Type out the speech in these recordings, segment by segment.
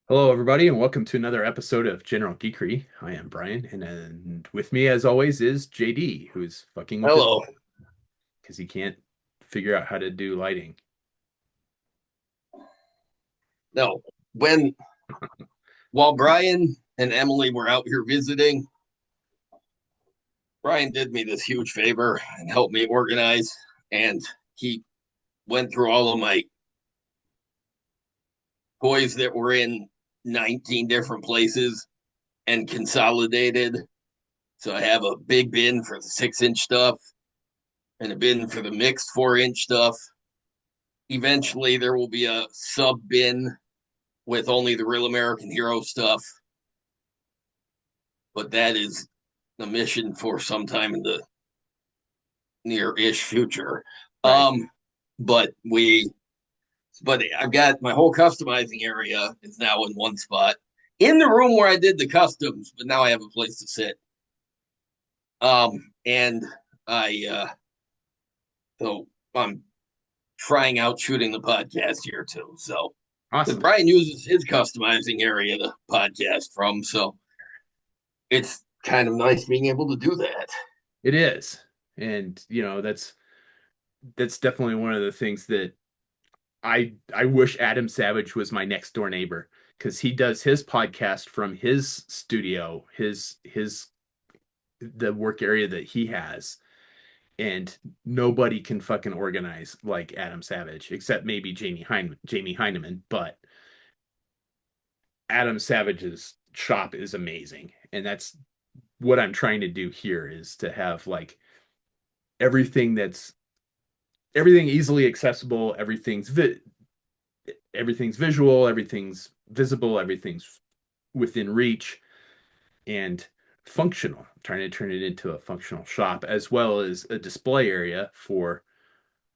Hello, everybody, and welcome to another episode of General Geekery. I am Brian, and with me, as always, is JD, who's fucking with it Hello. because he can't figure out how to do lighting. No, when while Brian and Emily were out here visiting, Brian did me this huge favor and helped me organize. And he went through all of my toys that were in 19 different places and consolidated. So I have a big bin for the 6-inch stuff and a bin for the mixed 4-inch stuff. Eventually, there will be a sub bin with only the real American Hero stuff, but that is the mission for sometime in the near-ish future. Right. Um, but we, but I've got my whole customizing area is now in one spot in the room where I did the customs, but now I have a place to sit. And so I'm trying out shooting the podcast here too. So, because Awesome. Brian uses his customizing area to podcast from, so it's kind of nice being able to do that. It is. And, that's definitely one of the things that I wish Adam Savage was my next door neighbor because he does his podcast from his studio, his the work area that he has. And nobody can fucking organize like Adam Savage, except maybe Jamie Heineman. But Adam Savage's shop is amazing, and that's what I'm trying to do here is to have like everything that's everything easily accessible, everything's visual, everything's visible, everything's within reach and functional. I'm trying to turn it into a functional shop as well as a display area for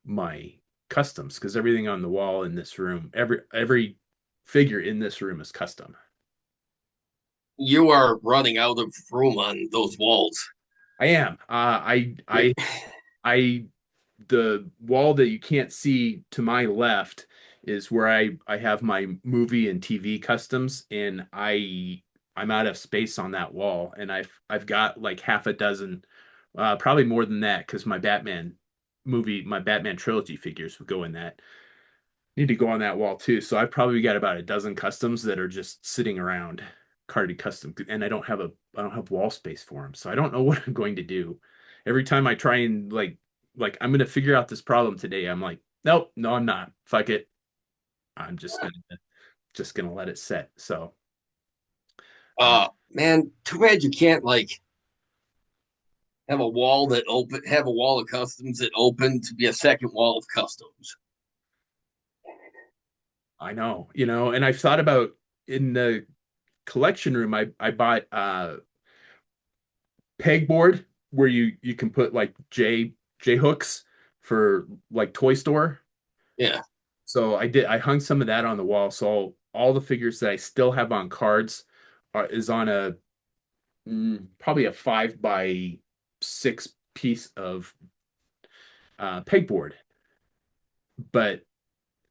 my customs because everything on the wall in this room, every figure in this room is custom. You are running out of room on those walls. I am. I, the wall that you can't see to my left is where I have my movie and TV customs, and I'm out of space on that wall, and I've got like half a dozen, probably more than that, because my Batman trilogy figures would go in that. Need to go on that wall too. So I've probably got about a dozen customs that are just sitting around carded custom, and I don't have wall space for them. So I don't know what I'm going to do. Every time I try and like I'm gonna figure out this problem today, I'm like, nope, no, I'm not. Fuck it. I'm just gonna let it set. So Man, too bad you can't like have a wall of customs that open to be a second wall of customs. I know, and I've thought about in the collection room, I bought pegboard where you can put like J hooks for like toy store. Yeah. So I hung some of that on the wall. So all the figures that I still have on cards is on a probably a 5 by 6 piece of pegboard. But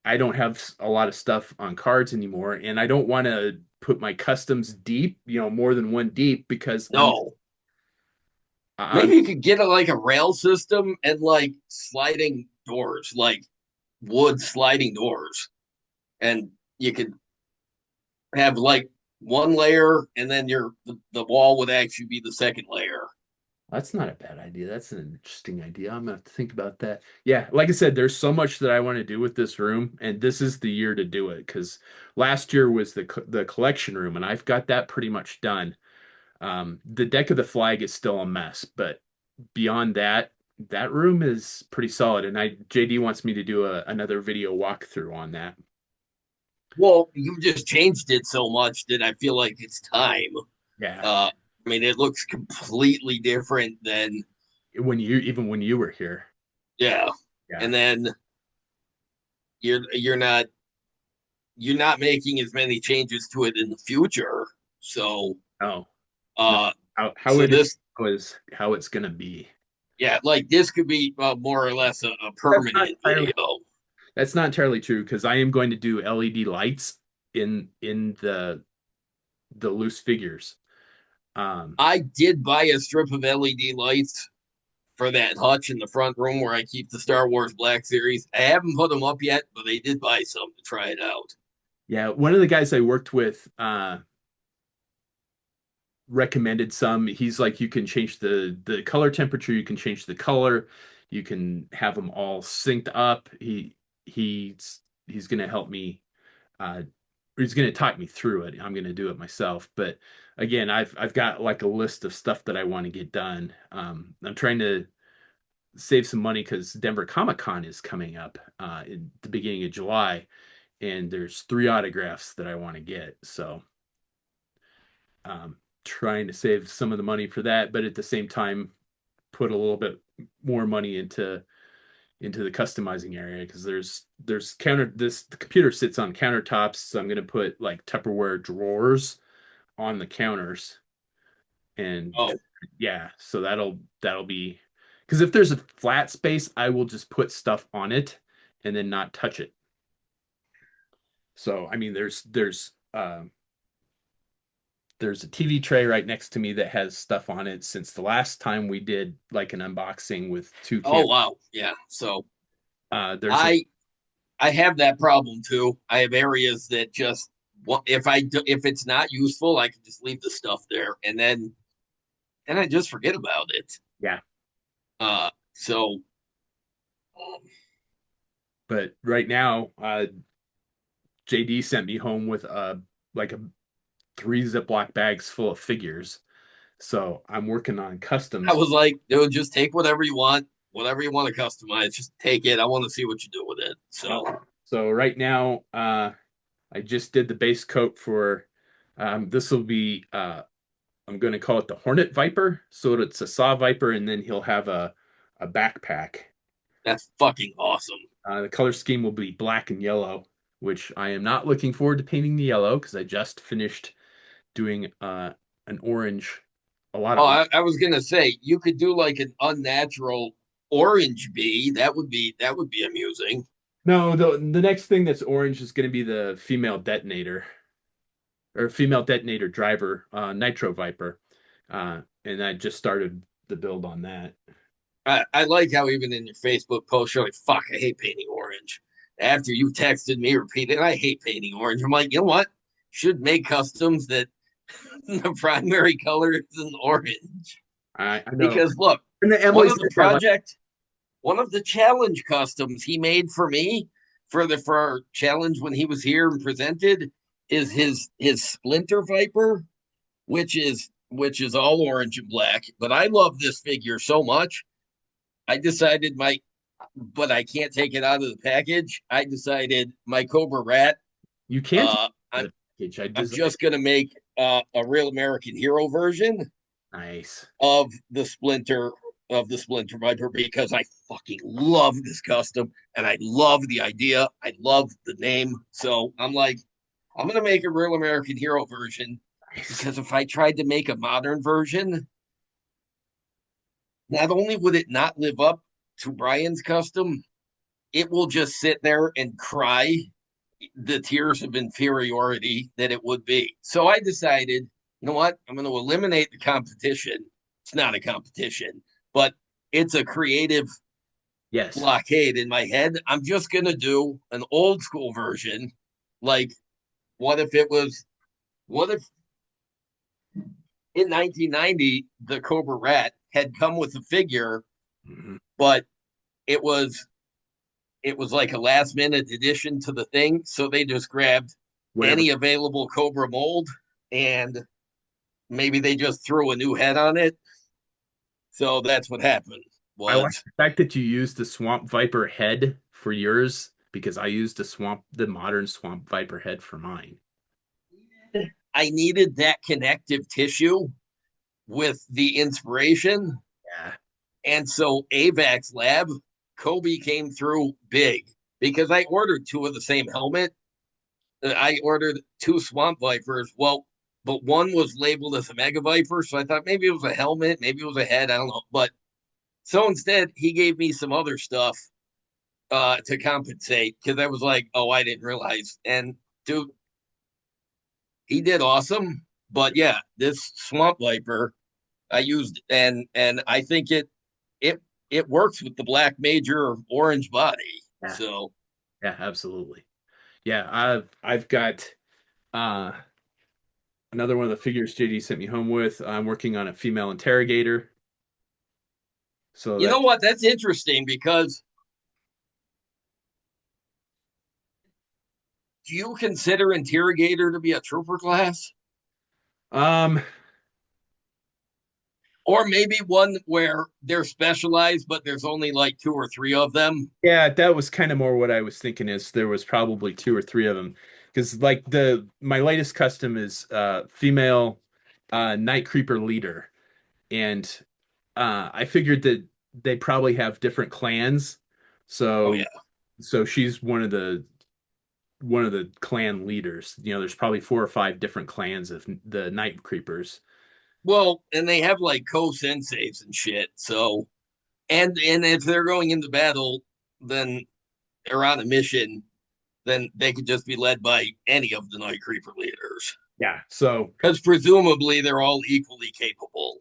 I don't have a lot of stuff on cards anymore, and I don't want to put my customs deep, more than one deep because No. I'm Maybe you could get like a rail system and like sliding doors, like wood sliding doors. And you could have like one layer and then the wall would actually be the second layer. That's not a bad idea. That's an interesting idea. I'm gonna have to think about that. Yeah, like I said, there's so much that I want to do with this room, and this is the year to do it because last year was the collection room, and I've got that pretty much done. The deck of the flag is still a mess, but beyond that, that room is pretty solid. And JD wants me to do another video walkthrough on that. Well, you just changed it so much that I feel like it's time. Yeah, I mean, it looks completely different than, when you were here. yeah. Yeah. And then you're you're not you're not making as many changes to it in the future. So, Oh no, uh, how so it is this, was how it's gonna be. yeah, like this could be more or less a That's not permanent entirely video. That's not entirely true because I am going to do LED lights in the loose figures. Um, I did buy a strip of LED lights for that hutch in the front room where I keep the Star Wars Black Series. I haven't put them up yet, but they did buy some to try it out. yeah, one of the guys I worked with recommended some. He's like, you can change the color temperature, you can change the color, you can have them all synced up. He's gonna help me uh he's gonna talk me through it. I'm gonna do it myself. But again, I've got like a list of stuff that I want to get done. I'm trying to save some money because Denver Comic Con is coming up in the beginning of July, and there's 3 autographs that I want to get. So trying to save some of the money for that, but at the same time, put a little bit more money into the customizing area because there's counter this the computer sits on countertops, so I'm gonna put like Tupperware drawers on the counters and Oh, yeah, so that'll be because if there's a flat space, I will just put stuff on it and then not touch it. So I mean, there's a TV tray right next to me that has stuff on it since the last time we did like an unboxing with two oh cam. wow, yeah. So There's a I I have that problem too. I have areas that just if it's not useful, I can just leave the stuff there, and then I just forget about it. yeah, So but right now, JD sent me home with like a 3 Ziploc bags full of figures. So I'm working on I customs. was like, dude, just take whatever you want to customize, just take it. I want to see what you do with it. Yep. So So right now, I just did the base coat for this will be I'm going to call it the Hornet Viper. So it's a saw viper, and then he'll have a backpack. that's fucking awesome. The color scheme will be black and yellow, which I am not looking forward to painting the yellow because I just finished doing an orange, a lot Oh, of. I was gonna say you could do like an unnatural orange bee. That would be amusing. No, the next thing that's orange is going to be the female detonator or female detonator driver, Nitro Viper, and I just started the build on that. I like how even in your Facebook post you're like, fuck, I hate painting orange. After you texted me repeated, I hate painting orange. I'm like, you know what? Should make customs that the primary color is an orange. I know. Because look, And then one Emily of the said that like, project, one of the challenge customs he made for me for our challenge when he was here and presented is his Splinter Viper, which is all orange and black. But I love this figure so much. I decided but I can't take it out of the package. I decided my Cobra Rat. you can't Uh, I'm the package. I I'm designed. just gonna make a real American hero version Nice. of the Splinter Viper because I fucking love this custom and I love the idea. I love the name. So I'm like, I'm gonna make a real American hero version Nice. because if I tried to make a modern version, not only would it not live up to Brian's custom, it will just sit there and cry the tears of inferiority that it would be. So I decided, you know what? I'm going to eliminate the competition. It's not a competition, but it's a creative Yes. blockade in my head. I'm just going to do an old school version. Like, what if it was, what if in 1990, the Cobra Rat had come with a figure, Mhm. but it was it was like a last minute addition to the thing. So they just grabbed Whatever. any available Cobra mold and maybe they just threw a new head on it. So that's what happened I like was the fact that you used the Swamp Viper head for yours because I used the modern Swamp Viper head for mine. I needed that connective tissue with the inspiration. Yeah. And so AVAX Lab, Kobe came through big because I ordered two of the same helmet. I ordered two Swamp Vipers. Well, but one was labeled as a Mega Viper. So I thought maybe it was a helmet, maybe it was a head. I don't know. But so instead, he gave me some other stuff to compensate because I was like, oh, I didn't realize. And dude, he did awesome. But yeah, this Swamp Viper I used, and I think it it works with the black major orange body. Yeah. So Yeah, absolutely. Yeah, I've got uh another one of the figures JD sent me home with. I'm working on a female interrogator. So you that know what? That's interesting because do you consider interrogator to be a trooper class? um Or maybe one where they're specialized, but there's only like two or three of them. yeah, that was kind of more what I was thinking is there was probably two or three of them. Because like the my latest custom is female night creeper leader. And I figured that they probably have different clans. Oh yeah. So she's one of the clan leaders. You know, there's probably four or five different clans of the night creepers. Well, and they have like co-senseis and shit. So and if they're going into battle, then they're on a mission, then they could just be led by any of the Night Creeper leaders. Yeah. So Because presumably they're all equally capable.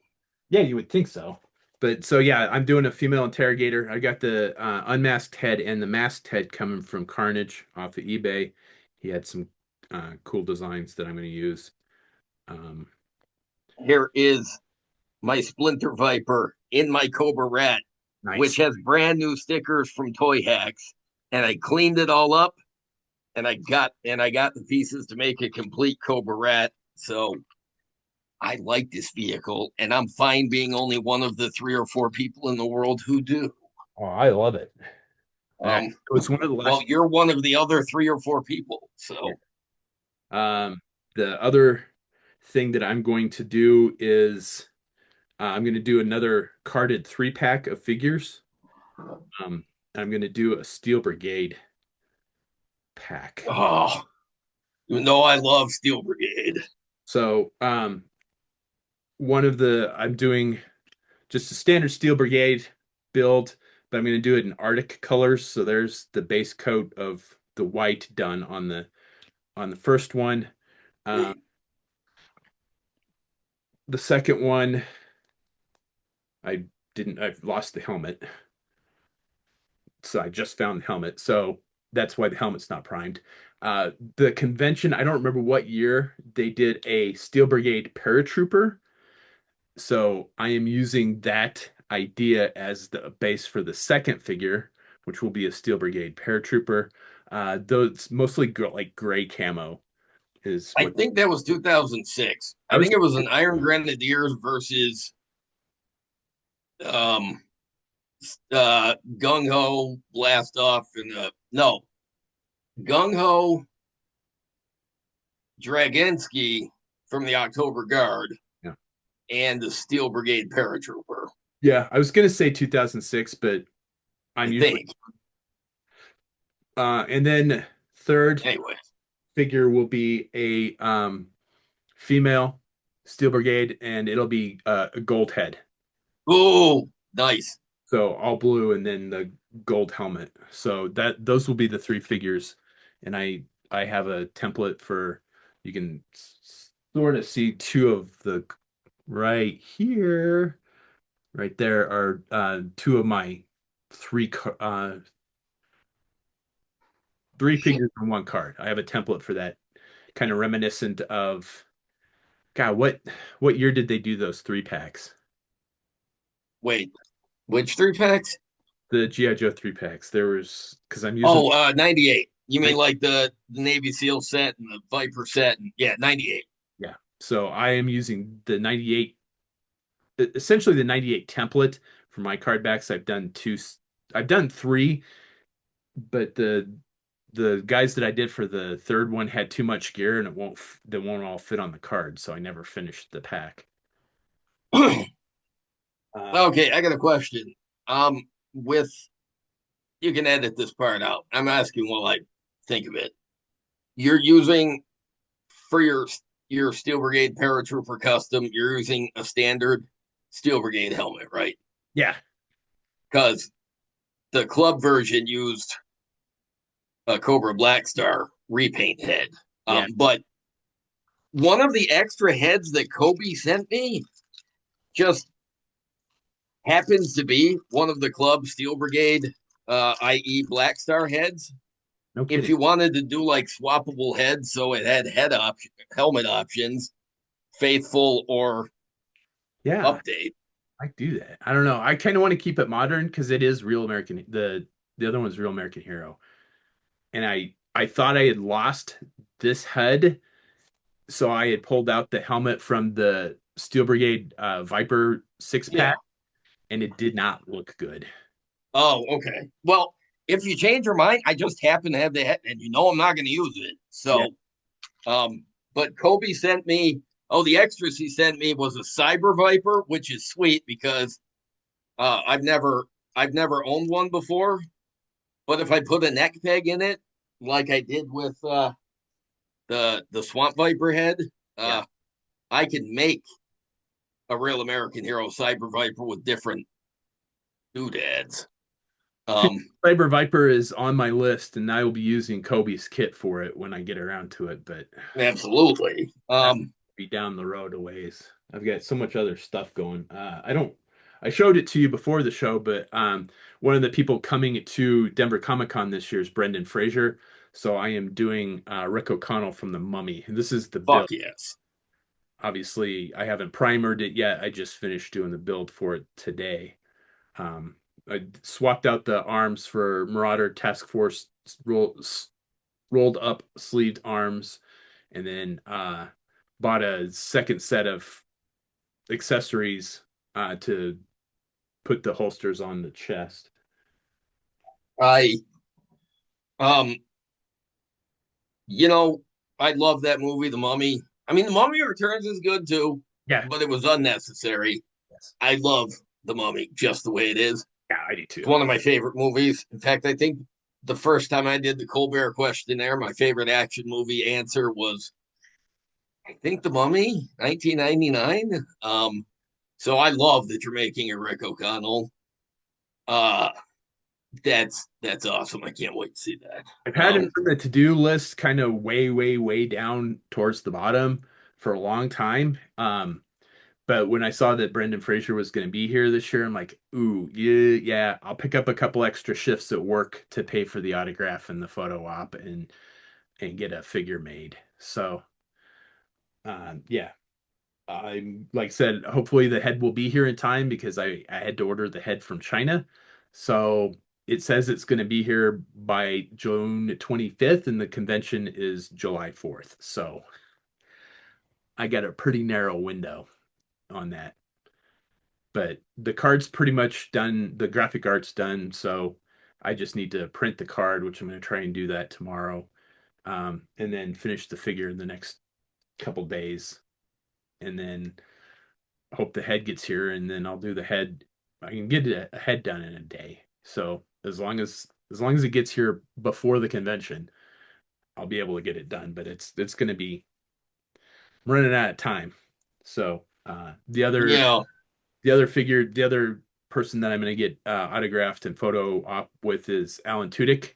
yeah, you would think so. But so yeah, I'm doing a female interrogator. I got the unmasked head and the masked head coming from Carnage off of eBay. He had some cool designs that I'm going to use. Um, Here is my Splinter Viper in my Cobra Rat, which nice. has brand new stickers from Toy Hacks. And I cleaned it all up and I got the pieces to make a complete Cobra Rat. So I like this vehicle, and I'm fine being only one of the three or four people in the world who do. Oh, I love it. It Um, was one of the well, last. you're one of the other three or four people. Yeah. So The other thing that I'm going to do is I'm going to do another carded three pack of figures. I'm going to do a Steel Brigade pack. oh, even though I love Steel Brigade. So one of the I'm doing just a standard Steel Brigade build, but I'm going to do it in Arctic colors. So there's the base coat of the white done on the first one. Uh, Sweet. the second one, I've lost the helmet. So I just found the helmet. So that's why the helmet's not primed. The convention, I don't remember what year they did a Steel Brigade paratrooper. So I am using that idea as the base for the second figure, which will be a Steel Brigade paratrooper. Though it's mostly like gray camo is I what think that was 2006. I I was. think it was an Iron Grenadiers versus um, Gung Ho Blast Off and no Gung Ho Draginski from the October Guard Yeah. and the Steel Brigade paratrooper. Yeah, I was gonna say 2006, but I'm I usually think. and then third Anyway. figure will be a female Steel Brigade, and it'll be a gold head. Oh, nice. So all blue and then the gold helmet. So that those will be the three figures. And I have a template for you can sort of see two of the right here. Right there are two of my three figures in one card. I have a template for that, kind of reminiscent of God, what year did they do those three packs? Wait, which three packs? The GI Joe three packs. There was because I'm using Oh, 98. You mean like the Navy SEAL set and the Viper set? And, yeah, 98. yeah. So I am using the 98, essentially the 98 template for my card backs. I've done three, but the guys that I did for the third one had too much gear and they won't all fit on the card, so I never finished the pack. Um, Okay, I got a question. With you can edit this part out. I'm asking while I think of it. You're using for your Steel Brigade paratrooper custom. You're using a standard Steel Brigade helmet, right? yeah, Because the club version used a Cobra Black Star repaint head. yeah, But one of the extra heads that Kobe sent me just happens to be one of the club Steel Brigade, i.e., Black Star heads. No If kidding. you wanted to do like swappable heads, so it had helmet options, faithful or Yeah, update. I do that. I don't know. I kind of want to keep it modern because it is real American. The other one's Real American Hero, and I thought I had lost this head, so I had pulled out the helmet from the Steel Brigade Viper six Yeah. pack, and it did not look good. Oh, okay. Well, if you change your mind, I just happen to have the head, and you know I'm not going to use it. Yeah, But Kobe sent me. Oh, the extras he sent me was a Cyber Viper, which is sweet because I've never owned one before. But if I put a neck peg in it, like I did with the Swamp Viper head, yeah. uh, I can make a real American Hero Cyber Viper with different doodads. Um, Cyber Viper is on my list, and I will be using Kobe's kit for it when I get around to it. But Absolutely. that will be down the road a ways. I've got so much other stuff going. I don't. I showed it to you before the show, but one of the people coming to Denver Comic Con this year is Brendan Fraser. So I am doing Rick O'Connell from The Mummy. And this is the Fuck build. yes. Obviously, I haven't primered it yet. I just finished doing the build for it today. Um, I swapped out the arms for Marauder Task Force rolled up sleeved arms, and then bought a second set of accessories to put the holsters on the chest. I um you know, I love that movie, The Mummy. I mean, The Mummy Returns is good too, Yeah. but it was unnecessary. Yes. I love The Mummy just the way it is. Yeah, I do It's too. one of my favorite movies. In fact, I think the first time I did the Colbert questionnaire, my favorite action movie answer was, I think, The Mummy, 1999. So I love that you're making a Rick O'Connell. Uh, that's awesome. I can't wait to see that. I've had it on the to-do list kind of way, way, way down towards the bottom for a long time. But when I saw that Brendan Fraser was going to be here this year, I'm like, ooh, yeah, yeah, I'll pick up a couple extra shifts at work to pay for the autograph and the photo op and get a figure made. So, yeah, I'm like I said, hopefully the head will be here in time because I had to order the head from China. So it says it's going to be here by June 25th, and the convention is July 4th. So I got a pretty narrow window on that. But the card's pretty much done. The graphic art's done. So I just need to print the card, which I'm going to try and do that tomorrow. And then finish the figure in the next couple days. And then hope the head gets here, and then I'll do the head. I can get a head done in a day. So as long as it gets here before the convention, I'll be able to get it done. But it's going to be I'm running out of time. So Yeah, the other person that I'm going to get autographed and photo op with is Alan Tudyk.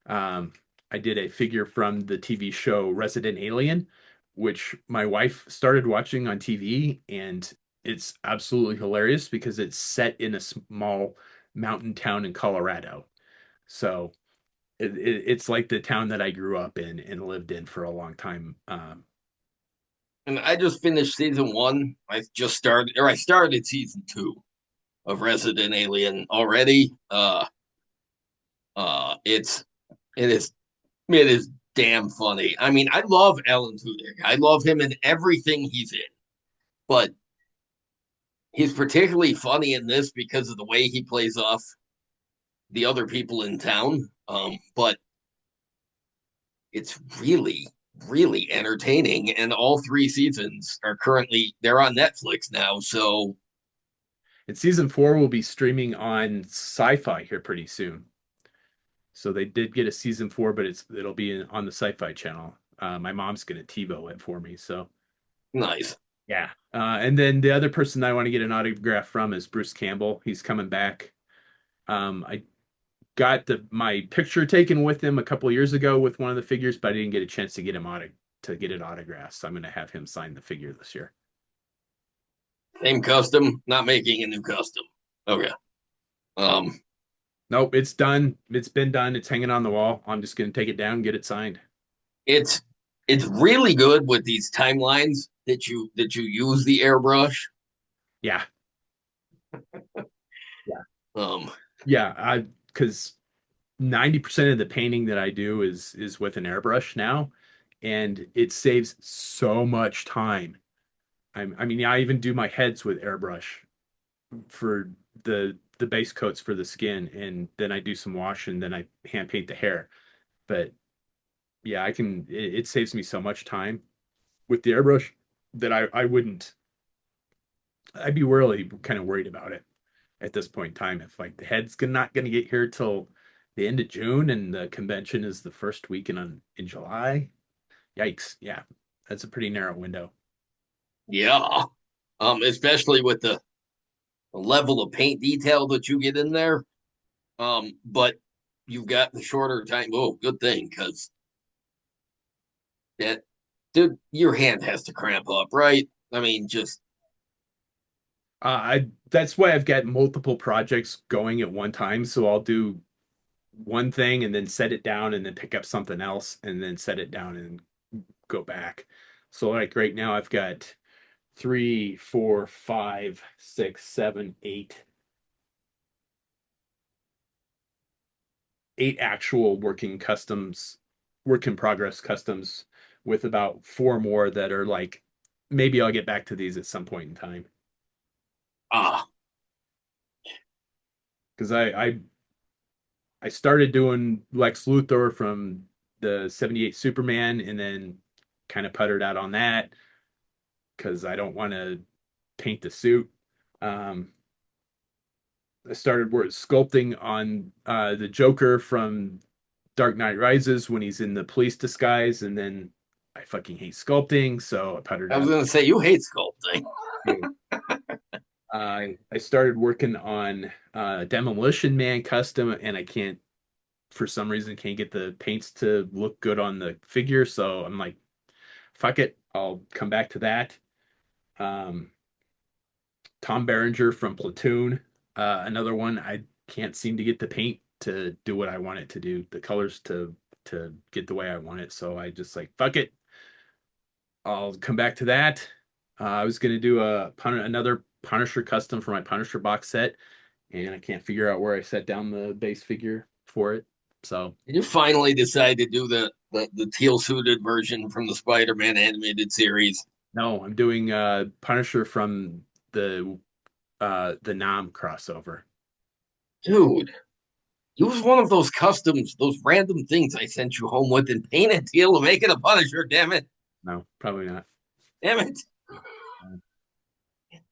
Um, I did a figure from the TV show Resident Alien, which my wife started watching on TV, and it's absolutely hilarious because it's set in a small mountain town in Colorado. So it's like the town that I grew up in and lived in for a long time. and I just finished season one. I started season two of Resident Alien already. It's it is it is damn funny. I mean, I love Alan Tudyk. I love him in everything he's in, but he's particularly funny in this because of the way he plays off the other people in town. But it's really, really entertaining, and all three seasons are currently they're on Netflix now. So And season 4 will be streaming on Sci-Fi here pretty soon. So they did get a season 4, but it'll be on the Sci-Fi channel. My mom's gonna TiVo it for me, so nice. yeah. And then the other person I want to get an autograph from is Bruce Campbell. He's coming back. I got my picture taken with him a couple years ago with one of the figures, but I didn't get a chance to get him to get it autographed. So I'm going to have him sign the figure this year. Same custom, not making a new custom. Okay. Um, Nope, it's done. It's been done. It's hanging on the wall. I'm just going to take it down, get it signed. it's it's really good with these timelines that you use the airbrush. Yeah. Yeah. Um, Yeah. I because 90% of the painting that I do is with an airbrush now, and it saves so much time. I mean, I even do my heads with airbrush for the base coats for the skin, and then I do some wash, and then I hand paint the hair. But yeah, it saves me so much time with the airbrush that I wouldn't. I'd be really kind of worried about it at this point in time. If like the head's not gonna get here till the end of June, and the convention is the first weekend in July. Yikes! Yeah, that's a pretty narrow window. yeah. Especially with the level of paint detail that you get in there. But you've got the shorter time. Oh, good thing, because that dude, your hand has to cramp up, right? I mean, just I That's why I've got multiple projects going at one time. So I'll do one thing and then set it down and then pick up something else and then set it down and go back. So like right now I've got three, four, five, six, seven, eight actual working customs, work in progress customs with about four more that are like maybe I'll get back to these at some point in time. ah, Because I started doing Lex Luthor from the 78 Superman and then kind of puttered out on that because I don't want to paint the suit. Um, I started sculpting on the Joker from Dark Knight Rises when he's in the police disguise, and then I fucking hate sculpting, so I puttered I was out. gonna say you hate sculpting. I started working on Demolition Man custom, and I can't, for some reason, can't get the paints to look good on the figure, so I'm like, fuck it, I'll come back to that. Um, Tom Berenger from Platoon, another one I can't seem to get the paint to do what I want it to do, the colors to get the way I want it. So I just like fuck it. I'll come back to that. I was gonna do another Punisher custom for my Punisher box set, and I can't figure out where I set down the base figure for it. So Did you finally decide to do the teal suited version from the Spider-Man animated series? no, I'm doing Punisher from the Nam crossover. Dude, use one of those customs, those random things I sent you home with, and paint it teal to make it a Punisher. Damn it! No, probably not. Damn it!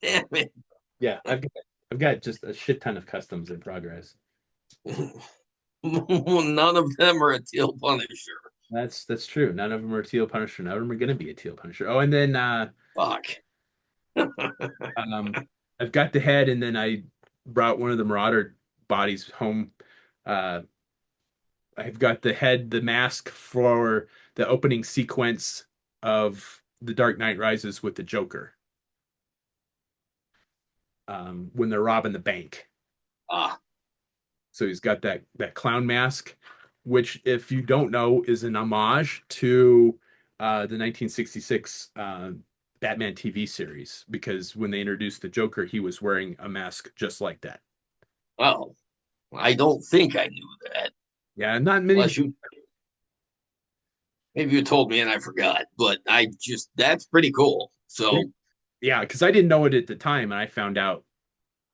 Damn it! Yeah, I've got just a shit ton of customs in progress. None of them are a teal Punisher. That's true. None of them are teal Punisher. None of them are gonna be a teal Punisher. Oh, and then Fuck. um I've got the head, and then I brought one of the Marauder bodies home. Uh, I've got the head, the mask for the opening sequence of The Dark Knight Rises with the Joker. When they're robbing the bank. Ah, So he's got that clown mask, which, if you don't know, is an homage to the 1966 Batman TV series. Because when they introduced the Joker, he was wearing a mask just like that. well, I don't think I knew that. Yeah, not many. Unless you, maybe you told me and I forgot. But I just, that's pretty cool. So, Yeah, because I didn't know it at the time, and I found out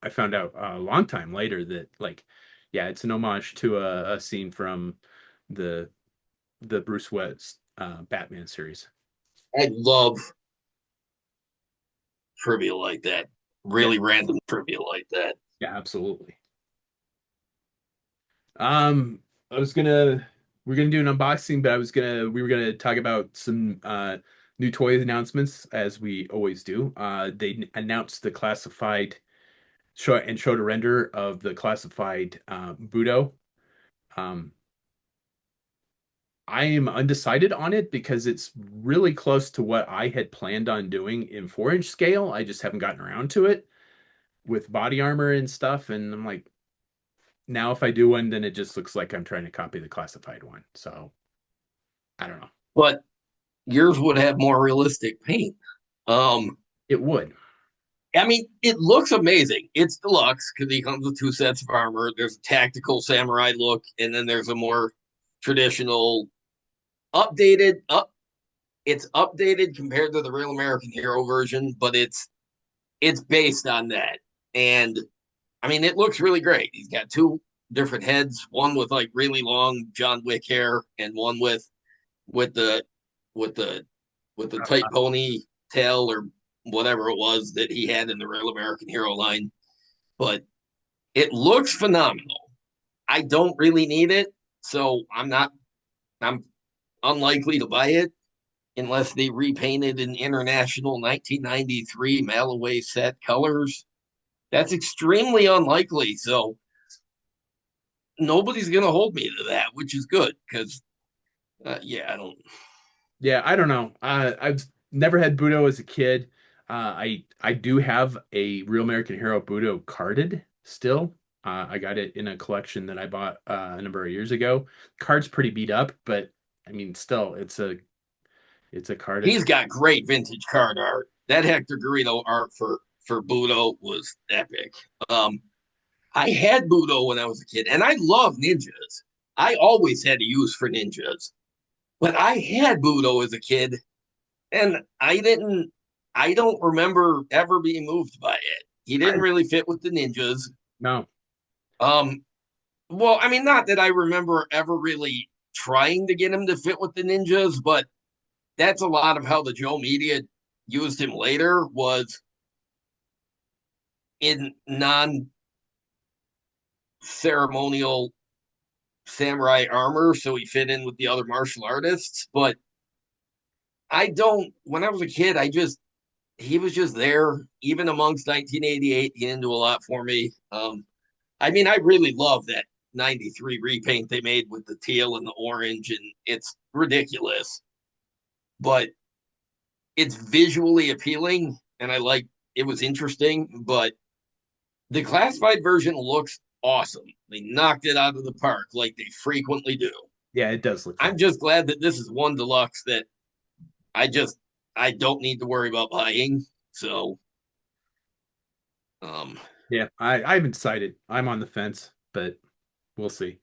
a long time later that like, yeah, it's an homage to a scene from the Bruce Wayne's Batman series. I love trivia like that. Yeah, Really random trivia like that. yeah, absolutely. Um, I was gonna we're gonna do an unboxing, but we were gonna talk about some new toy announcements as we always do. They announced the classified showed a render of the classified Budo. Um, I am undecided on it because it's really close to what I had planned on doing in 4-inch scale. I just haven't gotten around to it with body armor and stuff. And I'm like, now if I do one, then it just looks like I'm trying to copy the classified one. So I don't know. But yours would have more realistic paint. Um, It would. I mean, it looks amazing. It's deluxe because he comes with two sets of armor. There's a tactical samurai look, and then there's a more traditional, updated up. It's updated compared to the Real American Hero version, but it's based on that. And I mean, it looks really great. He's got two different heads, one with like really long John Wick hair, and one with the with the with the tight pony tail or whatever it was that he had in the Real American Hero line. But it looks phenomenal. I don't really need it, so I'm unlikely to buy it unless they repainted in international 1993 Malaway set colors. That's extremely unlikely. So nobody's going to hold me to that, which is good because, yeah, I don't. Yeah, I don't know. I've never had Budo as a kid. I do have a Real American Hero Budo carded still. I got it in a collection that I bought a number of years ago. Card's pretty beat up, but I mean, still, it's a carded. He's got great vintage card art. That Hector Garrido art for Budo was epic. I had Budo when I was a kid, and I love ninjas. I always had a use for ninjas, but I had Budo as a kid, and I don't remember ever being moved by it. He didn't I really fit with the ninjas. no. Um, well, I mean, not that I remember ever really trying to get him to fit with the ninjas, but that's a lot of how the Joe media used him later was in non ceremonial samurai armor, so he fit in with the other martial artists. But I don't. When I was a kid, he was just there. Even amongst 1988, he didn't do a lot for me. I mean, I really love that '93 repaint they made with the teal and the orange, and it's ridiculous, but it's visually appealing, and I like. It was interesting, but the classified version looks awesome. They knocked it out of the park like they frequently do. Yeah, it does look I'm fantastic. just glad that this is one deluxe that I just I don't need to worry about buying. So um Yeah, I haven't decided. I'm on the fence, but we'll see.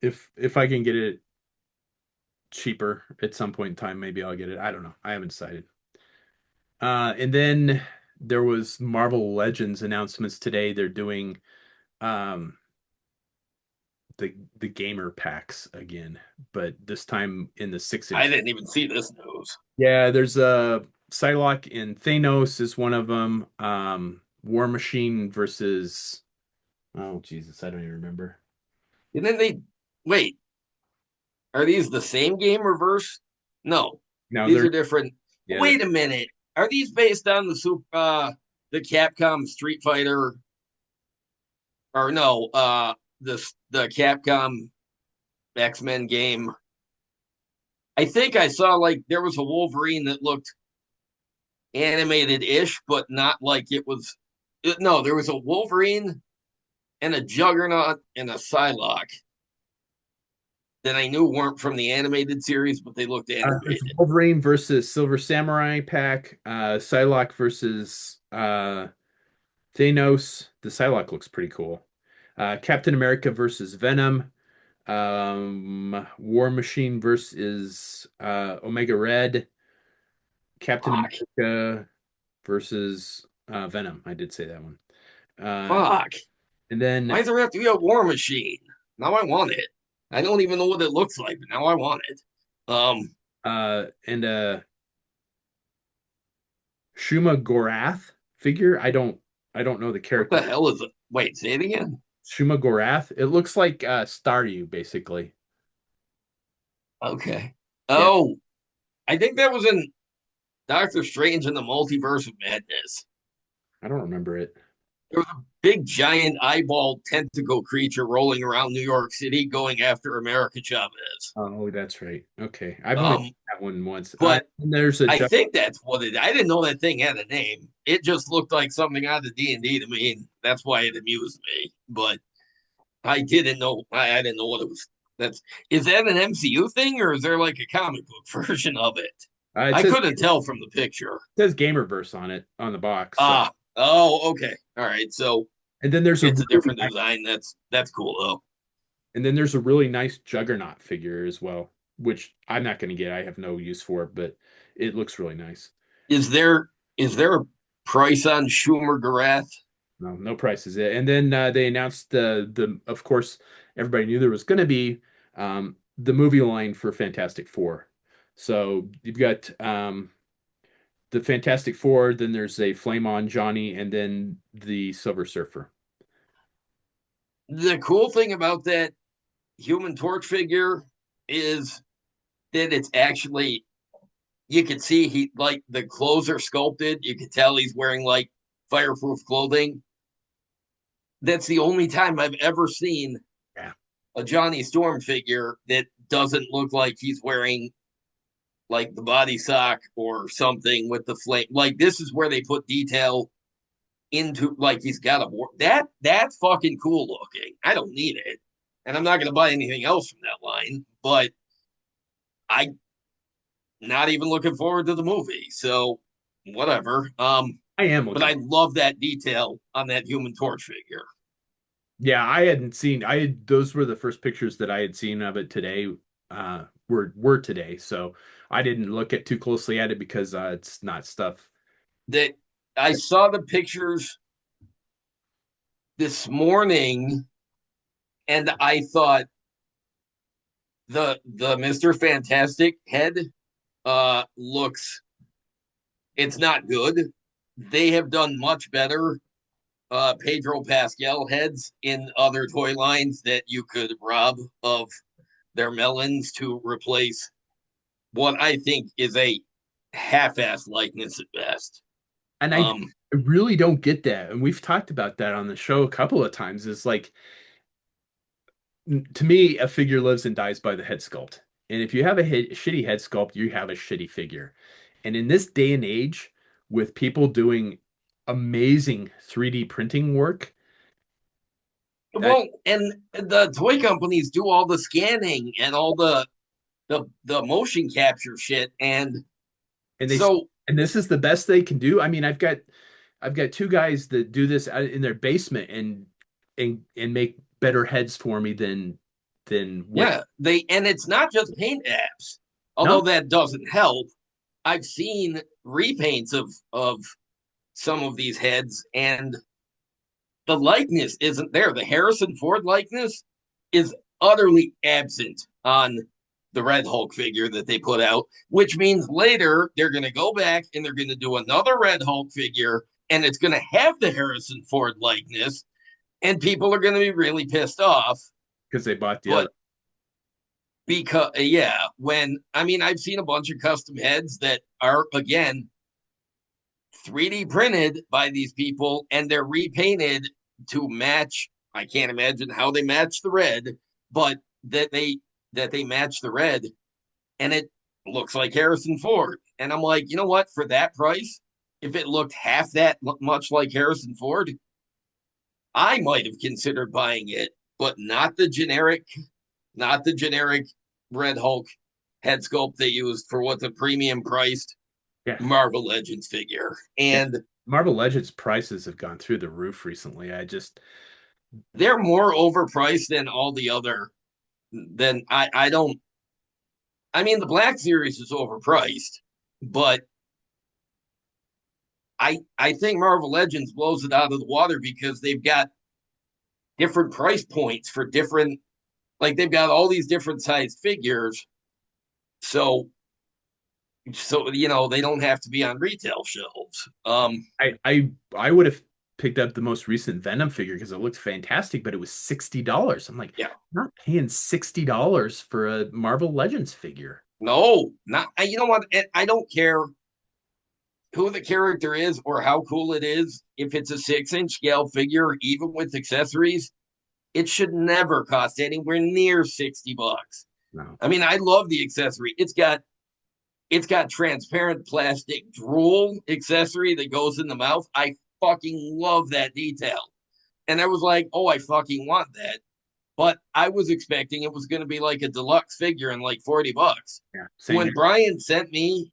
If I can get it cheaper at some point in time, maybe I'll get it. I don't know. I haven't decided. And then there was Marvel Legends announcements today. They're doing um the gamer packs again, but this time in the six I inch. didn't even see this news. Yeah, there's a Psylocke and Thanos is one of them. War Machine versus oh Jesus, I don't even remember. And then they wait, are these the same game reverse? No. No, These they're are different. yeah, they're Wait a minute. Are these based on the Capcom Street Fighter or no, the Capcom X-Men game? I think I saw like there was a Wolverine that looked animated-ish, but not like it was. No, there was a Wolverine and a Juggernaut and a Psylocke that I knew weren't from the animated series, but they looked there's animated. Wolverine versus Silver Samurai pack, Psylocke versus Thanos. The Psylocke looks pretty cool. Captain America versus Venom. War Machine versus Omega Red. Captain Fuck, America versus Venom. I did say that one. Uh, fuck. and Why then does there have to be a War Machine? Now I want it. I don't even know what it looks like, but now I want it. and Shuma Gorath figure. I don't know the What the character. hell is it? Wait, say it again. Shuma Gorath. It looks like Staryu basically. Okay. Yeah, Oh, I think that was in Doctor Strange in the Multiverse of Madness. I don't remember it. There was a big giant eyeball tentacle creature rolling around New York City going after America Chavez. Oh, that's right. Okay, I've only seen Um, that one once. but And there's a I think that's what it. I didn't know that thing had a name. It just looked like something out of D&D to me, and that's why it amused me. But I didn't know. I didn't know what it was. That's is that an MCU thing or is there like a comic book version of it? it I says couldn't tell from the picture. Gamerverse on it on the box. So, Ah, oh, okay, all right. So and then there's a it's a really different nice, design. That's cool though. Juggernaut figure as well, which I'm not going to get. I have no use for it, but it looks really nice. Is there a price on Schumer Garath? No, no prices. And then they announced the of course everybody knew there was going to be the movie line for Fantastic Four. So you've got the Fantastic Four, then there's a Flame on Johnny, and then the Silver Surfer. The cool thing about that Human Torch figure is that it's actually you can see he like the clothes are sculpted. You can tell he's wearing like fireproof clothing. That's the only time I've ever seen Yeah. a Johnny Storm figure that doesn't look like he's wearing like the body sock or something with the flame. Like this is where they put detail into like he's got a board. That's fucking cool looking. I don't need it. And I'm not gonna buy anything else from that line, but I not even looking forward to the movie. So whatever. I am But looking. I love that detail on that Human Torch figure. Yeah, I hadn't seen. Those were the first pictures that I had seen of it today. Were today, so I didn't look at too closely at it because it's not stuff. That I saw the pictures this morning, and I thought the Mister Fantastic head looks it's not good. They have done much better Pedro Pascal heads in other toy lines that you could rob of their melons to replace what I think is a half-ass likeness at best. And Um, I really don't get that. And we've talked about that on the show a couple of times. Is like to me, a figure lives and dies by the head sculpt. And if you have a shitty head sculpt, you have a shitty figure. And in this day and age, with people doing amazing 3D printing work, uh, well, and the toy companies do all the scanning and all the motion capture shit, and and they so and this is the best they can do. I mean, I've got two guys that do this in their basement and make better heads for me than what. yeah, they and it's not just paint apps, No, although that doesn't help. I've seen repaints of some of these heads, and the likeness isn't there. The Harrison Ford likeness is utterly absent on the Red Hulk figure that they put out, which means later they're going to go back and they're going to do another Red Hulk figure, and it's going to have the Harrison Ford likeness, and people are going to be really pissed off. because they bought the other. But because, yeah, when I mean, I've seen a bunch of custom heads that are, again, 3D printed by these people and they're repainted to match. I can't imagine how they match the red, but that they match the red and it looks like Harrison Ford. And I'm like, you know what? For that price, if it looked half that much like Harrison Ford, I might have considered buying it, but not the generic Red Hulk head sculpt they used for what's a premium priced Yeah, Marvel Legends figure. yeah. And Marvel Legends prices have gone through the roof recently. I just they're more overpriced than all the other than I don't I mean the Black Series is overpriced, but I think Marvel Legends blows it out of the water because they've got different price points for different like they've got all these different size figures. So they don't have to be on retail shelves. I would have picked up the most recent Venom figure because it looked fantastic, but it was $60. I'm like, Yeah. I'm not paying $60 for a Marvel Legends figure. No, not you know what? I don't care. who the character is or how cool it is, if it's a 6-inch scale figure, even with accessories, it should never cost anywhere near $60. No. I mean, I love the accessory. It's got transparent plastic drool accessory that goes in the mouth. I fucking love that detail. And I was like, oh, I fucking want that. But I was expecting it was going to be like a deluxe figure and like $40. Yeah. Same When here. Brian sent me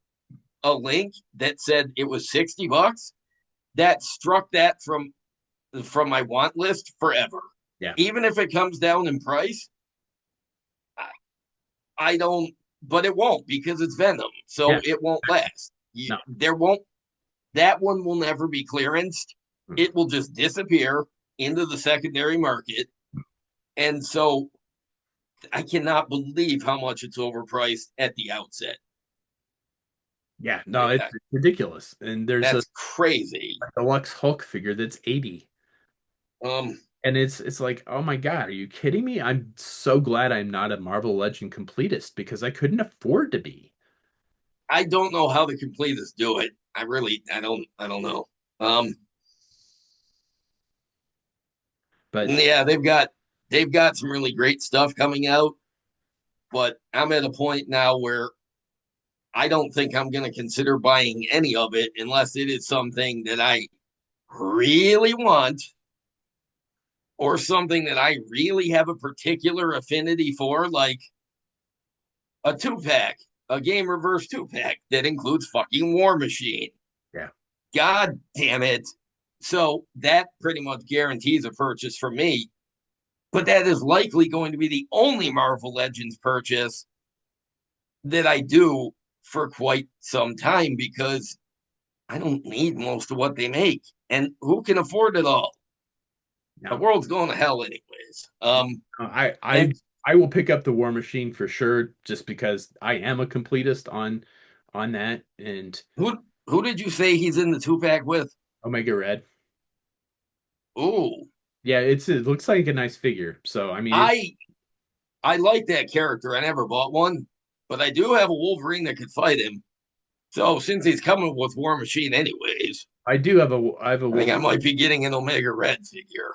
a link that said it was $60, that struck that from my want list forever. Yeah. Even if it comes down in price, I, I don't, but it won't because it's Venom, Yeah. so it won't last. No. There won't. That one will never be clearanced. Mm. It will just disappear into the secondary market, and so I cannot believe how much it's overpriced at the outset. Yeah. No, it's ridiculous. And there's a That's crazy. deluxe Hulk figure that's 80. Um, And it's like, oh my God, are you kidding me? I'm so glad I'm not a Marvel Legend completist because I couldn't afford to be. I don't know how the completists do it. I don't know. Um, But yeah, they've got some really great stuff coming out, but I'm at a point now where I don't think I'm going to consider buying any of it unless it is something that I really want or something that I really have a particular affinity for, like a 2-pack, a Game Reverse 2-pack that includes fucking War Machine. yeah, God damn it. So that pretty much guarantees a purchase for me, but that is likely going to be the only Marvel Legends purchase that I do for quite some time because I don't need most of what they make. And who can afford it all? The no. world's going to hell anyways. I I And I will pick up the War Machine for sure just because I am a completist on that and who did you say he's in the 2-pack with? Omega Red. Oh, Yeah, it looks like a nice figure. So I mean it I I like that character. I never bought one, but I do have a Wolverine that could fight him. So since he's coming with War Machine anyways, I have a I think I Wolverine. might be getting an Omega Red figure.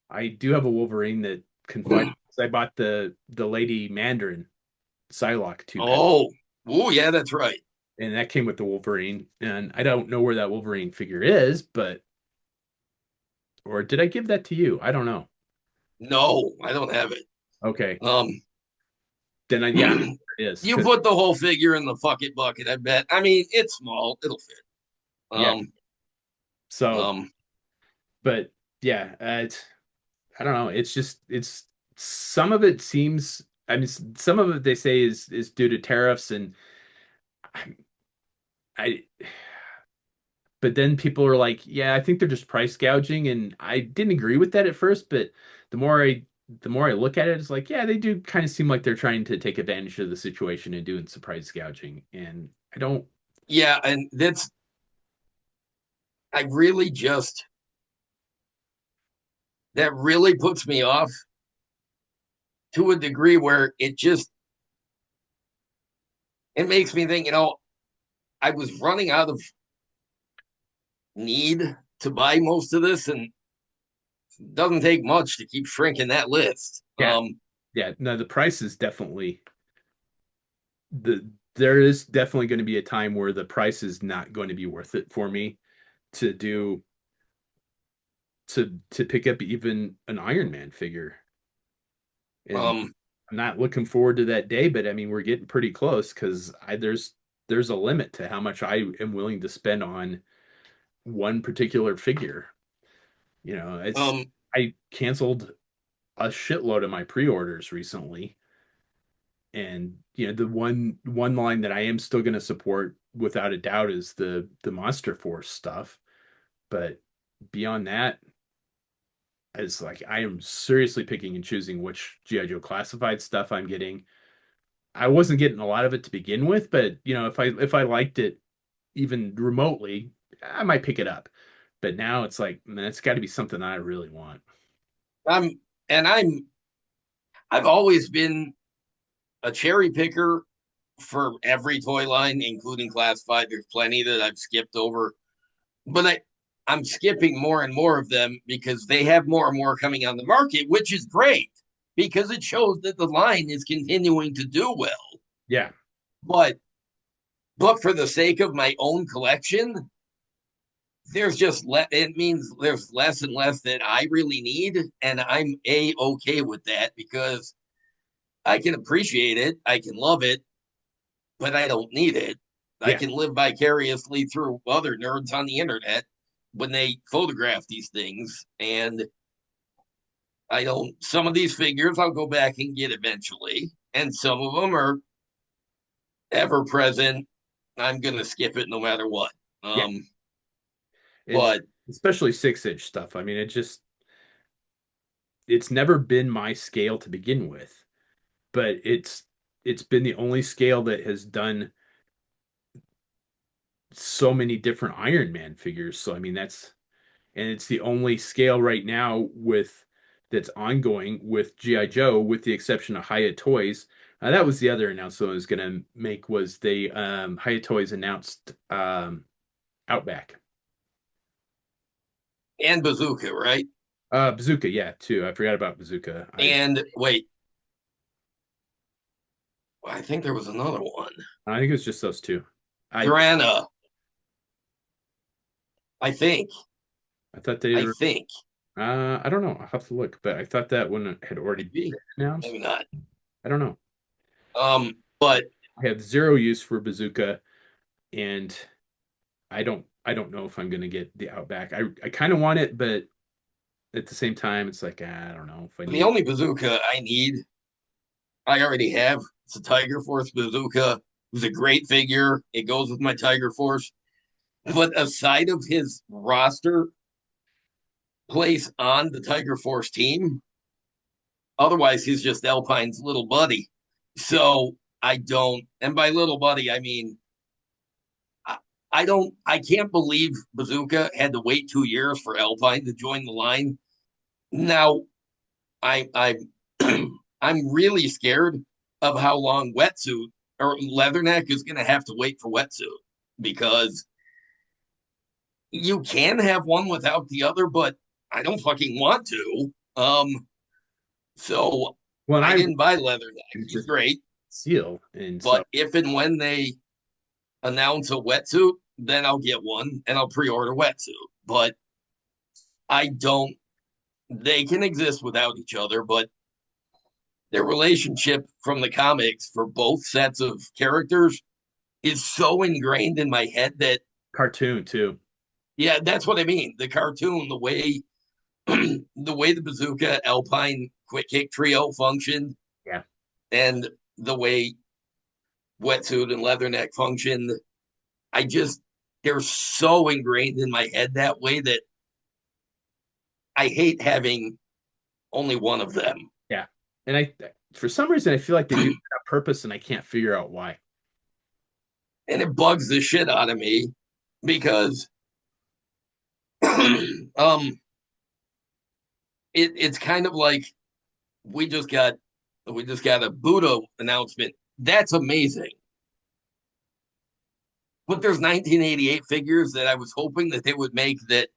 I do have a Wolverine that can fight. I bought the Lady Mandarin Psylocke 2-pack. Oh, oh yeah, that's right. And that came with the Wolverine. And I don't know where that Wolverine figure is, but or did I give that to you? I don't know. No, I don't have it. Okay, Um, then yeah, it is you because put the whole figure in the fuck it bucket. I bet. I mean, it's small. It'll fit. yeah. Um, So, um, but yeah, I don't know. It's just it's some of it seems. I mean, some of it they say is due to tariffs, and I, I but then people are like, yeah, I think they're just price gouging, and I didn't agree with that at first, but the more I the more I look at it, it's like, yeah, they do kind of seem like they're trying to take advantage of the situation and doing some price gouging, and I don't. yeah, and that's I really just that really puts me off to a degree where it makes me think. I was running out of need to buy most of this, and it doesn't take much to keep shrinking that list. Yeah, yeah, no, the price is definitely there is definitely going to be a time where the price is not going to be worth it for me to do to pick up even an Iron Man figure. And Um, I'm not looking forward to that day, but I mean we're getting pretty close because I there's a limit to how much I am willing to spend on one particular figure. You know, it's um, I canceled a shitload of my pre-orders recently. And you know, the one line that I am still going to support without a doubt is the Monster Force stuff. But beyond that, it's like I am seriously picking and choosing which GI Joe classified stuff I'm getting. I wasn't getting a lot of it to begin with, but you know, if I liked it even remotely, I might pick it up. But now it's like, man, it's got to be something I really want. I'm and I've always been a cherry picker for every toy line, including classified. There's plenty that I've skipped over, but I'm skipping more and more of them because they have more and more coming on the market, which is great because it shows that the line is continuing to do well. Yeah. But for the sake of my own collection, it means there's less and less that I really need, and I'm okay with that because I can appreciate it, I can love it, but I don't need it. I Yeah. can live vicariously through other nerds on the internet when they photograph these things, and I don't. Some of these figures I'll go back and get eventually, and some of them are ever present. I'm gonna skip it no matter what. Yeah. Um, It's but especially 6-inch stuff. I mean, it's never been my scale to begin with, but it's been the only scale that has done so many different Iron Man figures. So I mean, and it's the only scale right now with that's ongoing with GI Joe, with the exception of Hiya Toys. That was the other announcement I was gonna make was they Hiya Toys announced Outback. and Bazooka, right? Bazooka, yeah, too. I forgot about Bazooka. And wait, I think there was another one. I think it was just those two. I Durana, I think. I thought they I were think. I don't know. I'll have to look, but I thought that one had already Maybe. been announced. Maybe not. I don't know. But I have zero use for Bazooka, and I don't know if I'm gonna get the Outback. I kind of want it, but at the same time, it's like I don't know if I the need. only bazooka I need, I already have. It's a Tiger Force bazooka. It was a great figure. It goes with my Tiger Force. But aside of his roster place on the Tiger Force team, otherwise he's just Alpine's little buddy. Yeah, So I don't, and by little buddy, I mean I, I don't. I can't believe Bazooka had to wait 2 years for Alpine to join the line. Now I I'm really scared of how long Wetsuit or Leatherneck is going to have to wait for Wetsuit because you can have one without the other, but I don't fucking want to. So well, and I I didn't buy Leatherneck. it's He's just great, Seal, and so but if and when they announce a Wetsuit, then I'll get one and I'll pre-order Wetsuit. But I don't. They can exist without each other, but their relationship from the comics for both sets of characters is so ingrained in my head that cartoon too. yeah, that's what I mean. The cartoon, the way the way the Bazooka Alpine Quick Kick Trio functioned, Yeah, and the way Wetsuit and Leatherneck functioned, I just they're so ingrained in my head that way that I hate having only one of them. yeah, and I for some reason I feel like they do that on purpose, and I can't figure out why. And it bugs the shit out of me because it's kind of like we just got we just got a Budo announcement. That's amazing. But there's 1988 figures that I was hoping that they would make that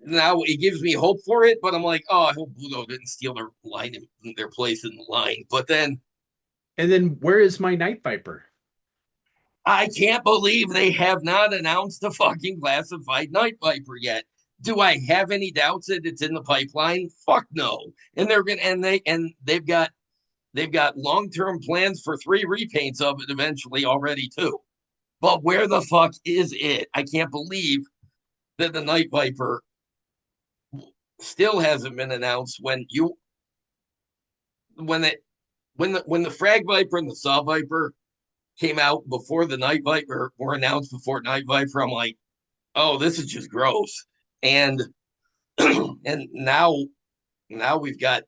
now it gives me hope for it, but I'm like, oh, I hope Budo didn't steal their line in their place in the line. But then And then where is my Night Viper? I can't believe they have not announced a fucking classified Night Viper yet. Do I have any doubts that it's in the pipeline? Fuck no. And they're gonna and they've got long-term plans for 3 repaints of it eventually already too. But where the fuck is it? I can't believe that the Night Viper still hasn't been announced when it when the Frag Viper and the Saw Viper came out before the Night Viper were announced before Night Viper. I'm like, oh, this is just gross. And and now we've got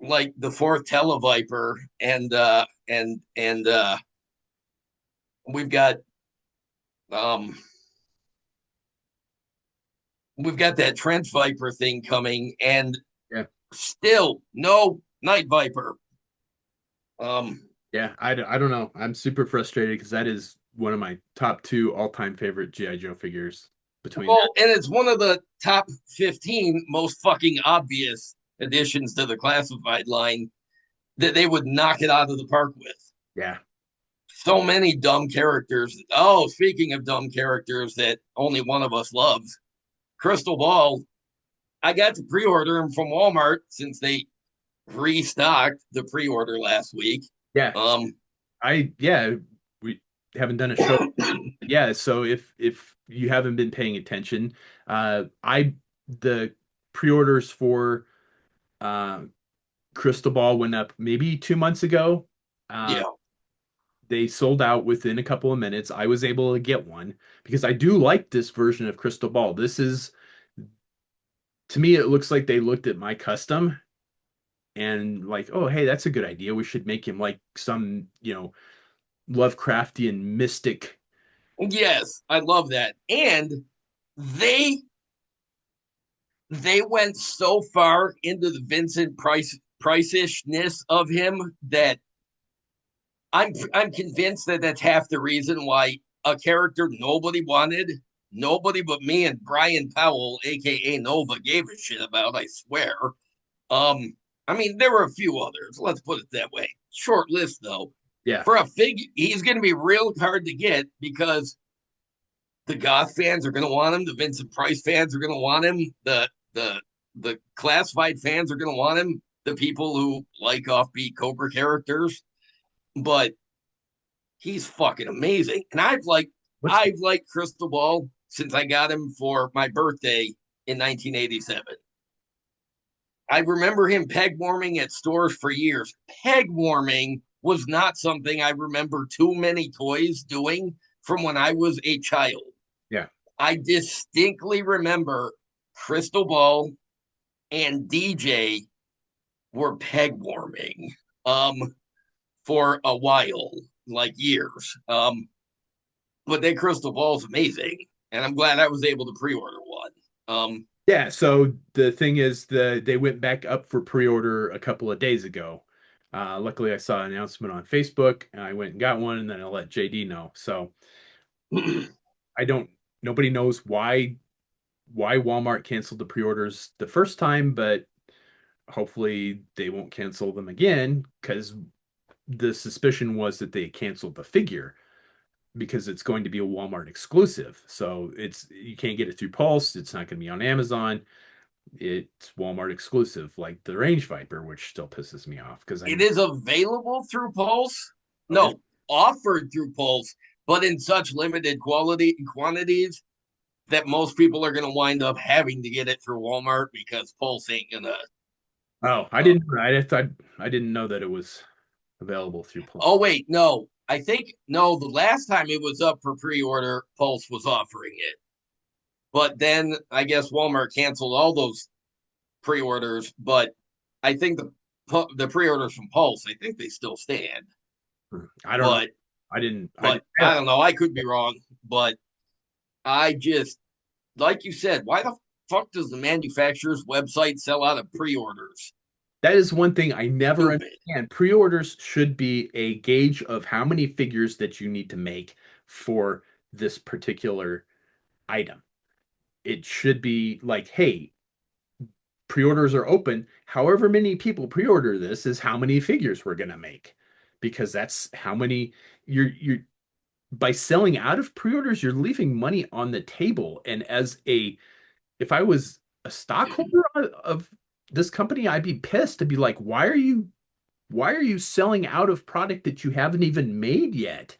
like the fourth Televiper and we've got um we've got that Trench Viper thing coming and Yeah, still no Night Viper. Yeah, I don't know. I'm super frustrated because that is one of my top two all-time favorite GI Joe figures. Between that, Well, and it's one of the top 15 most fucking obvious additions to the classified line that they would knock it out of the park with. yeah, So many dumb characters. Oh, speaking of dumb characters that only one of us loves, Crystal Ball. I got to pre-order them from Walmart since they restocked the pre-order last week. yeah. Um, Yeah, we haven't done a show. Yeah, so if you haven't been paying attention, I the pre-orders for uh Crystal Ball went up maybe 2 months ago. Uh, yeah, they sold out within a couple of minutes. I was able to get one because I do like this version of Crystal Ball. This is, to me, it looks like they looked at my custom and like, oh, hey, that's a good idea. We should make him like some, Lovecraftian mystic. yes, I love that. And they they went so far into the Vincent Price-ishness of him that I'm convinced that that's half the reason why a character nobody wanted, nobody but me and Brian Powell, aka Nova, gave a shit about. I swear. Um, I mean, there were a few others. Let's put it that way. Short list though. Yeah. For a fig, he's going to be real hard to get because the Goth fans are going to want him. The Vincent Price fans are going to want him. The classified fans are going to want him. The people who like offbeat Cobra characters, but he's fucking amazing. And What's I've liked Crystal Ball since I got him for my birthday in 1987. I remember him peg warming at stores for years. Peg warming was not something I remember too many toys doing from when I was a child. yeah. I distinctly remember Crystal Ball and DJ were peg warming for a while, like years. But that Crystal Ball is amazing, and I'm glad I was able to pre-order one. Yeah, so the thing is they went back up for pre-order a couple of days ago. Luckily I saw an announcement on Facebook and I went and got one and then I let JD know. So I don't nobody knows why Walmart canceled the pre-orders the first time, but hopefully they won't cancel them again because the suspicion was that they canceled the figure because it's going to be a Walmart exclusive. So it's you can't get it through Pulse, it's not going to be on Amazon. It's Walmart exclusive, like the Range Viper, which still pisses me off because it is available through Pulse. oh, No, offered through Pulse, but in such limited quality quantities that most people are going to wind up having to get it through Walmart because Pulse ain't gonna. I Uh, didn't I didn't know that it was available through oh Pulse. wait, no, I think no. The last time it was up for pre-order, Pulse was offering it, but then I guess Walmart canceled all those pre-orders. But I think the pre-orders from Pulse, I think they still stand. I don't know. But I didn't I don't know. I could be wrong, but I just like you said, why the fuck does the manufacturer's website sell out of pre-orders? that is one thing I never Stupid. understand. Pre-orders should be a gauge of how many figures that you need to make for this particular item. It should be like, hey, pre-orders are open. However many people pre-order this is how many figures we're gonna make. Because that's how many you're by selling out of pre-orders, you're leaving money on the table. And if I was a stockholder of this company, I'd be pissed to be like, why are you selling out of product that you haven't even made yet?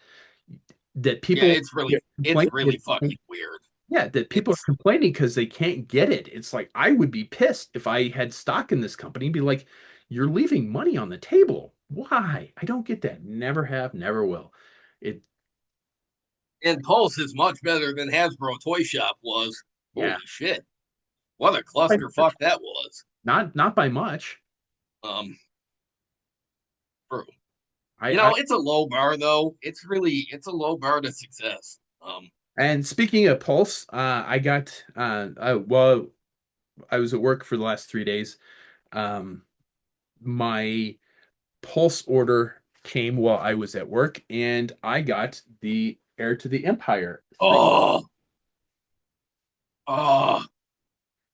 That Yeah, people get it's complaining really fucking weird. yeah, that people are It's complaining because they can't get it. It's like I would be pissed if I had stock in this company and be like, you're leaving money on the table. Why? I don't get that. Never have, never will. It and Pulse is much better than Hasbro Toy Shop was. yeah, Holy shit. What a by clusterfuck much. that was. Not by much. Um true. I, I It's a low bar though. It's a low bar to success. and speaking of Pulse, I got well, I was at work for the last 3 days. My Pulse order came while I was at work, and I got the Heir to the Empire thing. Oh, oh,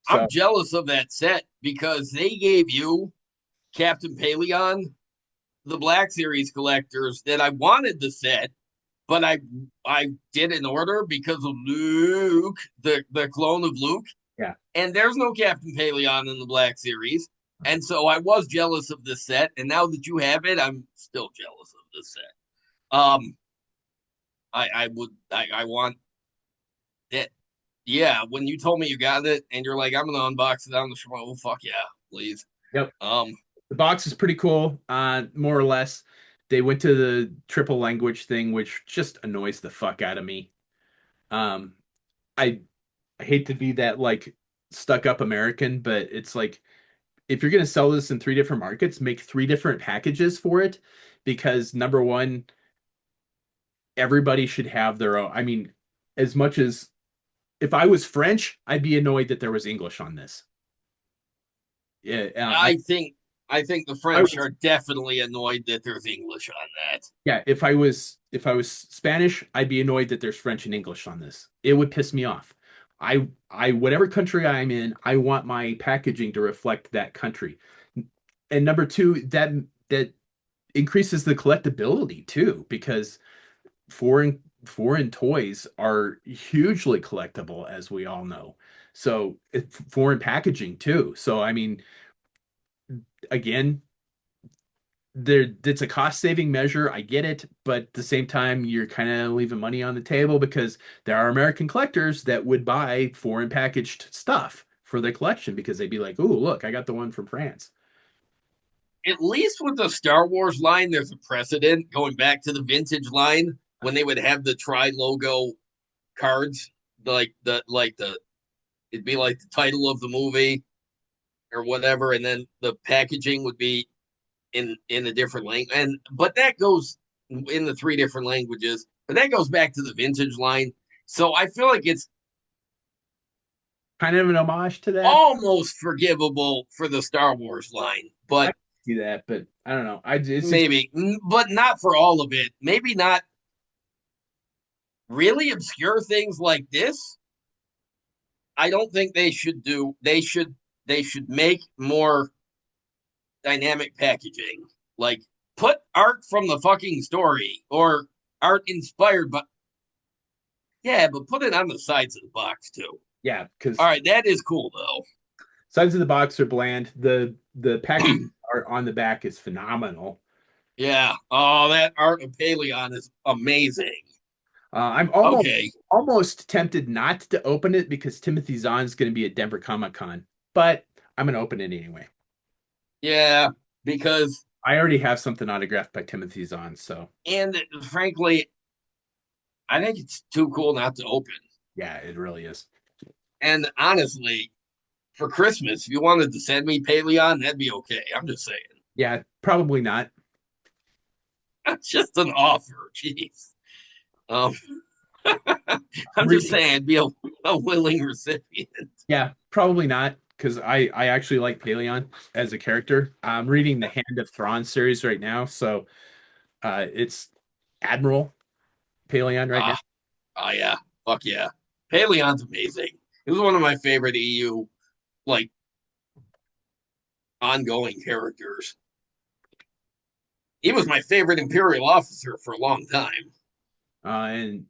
I'm So jealous of that set because they gave you Captain Paleon, the Black Series collectors that I wanted the set, but I did an order because of Luke, the clone of Luke, yeah, and there's no Captain Paleon in the Black Series. And so I was jealous of this set, and now that you have it, I'm still jealous of this set. I want it. Yeah, when you told me you got it, and you're like, I'm gonna unbox it on the show. Oh fuck yeah, please. yep. Um, The box is pretty cool, more or less. They went to the triple language thing, which just annoys the fuck out of me. Um, I I hate to be that like stuck up American, but it's like if you're gonna sell this in three different markets, make three different packages for it, because number one, everybody should have their own. I mean, as much as if I was French, I'd be annoyed that there was English on this. Yeah, I think I think the I French was are definitely annoyed that there's English on that. yeah, if I was Spanish, I'd be annoyed that there's French and English on this. It would piss me off. I whatever country I'm in, I want my packaging to reflect that country. And number two, that increases the collectability too, because foreign toys are hugely collectible, as we all know. So foreign packaging too. So I mean, again, there it's a cost saving measure. I get it, but at the same time, you're kind of leaving money on the table because there are American collectors that would buy foreign packaged stuff for their collection because they'd be like, "Oh, look, I got the one from France." At least with the Star Wars line, there's a precedent going back to the vintage line when they would have the tri logo cards, like the it'd be like the title of the movie or whatever, and then the packaging would be in a different language. And but that goes in the three different languages, but that goes back to the vintage line. So I feel like it's Kind of an homage to that. almost forgivable for the Star Wars line, I but can see that, but I don't know. I it's maybe, but not for all of it. Maybe not really obscure things like this. I don't think they should do. They should make more dynamic packaging. Like put art from the fucking story or art inspired, but yeah, but put it on the sides of the box too. yeah, All because right, that is cool though. sides of the box are bland. The packaging art on the back is phenomenal. Yeah. Oh, that art of Paleon is amazing. I'm almost Okay. almost tempted not to open it because Timothy Zahn's going to be at Denver Comic Con, but I'm going to open it anyway. Yeah, because I already have something autographed by Timothy Zahn, so and frankly, I think it's too cool not to open. yeah, it really is. And honestly, for Christmas, if you wanted to send me Paleon, that'd be okay. I'm just saying. Yeah, probably not. That's just an offer. Jeez. Um, I'm I'm just reading. saying, be a willing recipient. Yeah, probably not because I actually like Paleon as a character. I'm reading the Hand of Thrawn series right now, so it's Admiral Paleon right now. Ah, oh yeah, fuck yeah. Paleon's amazing. He was one of my favorite EU like ongoing characters. He was my favorite Imperial officer for a long time. And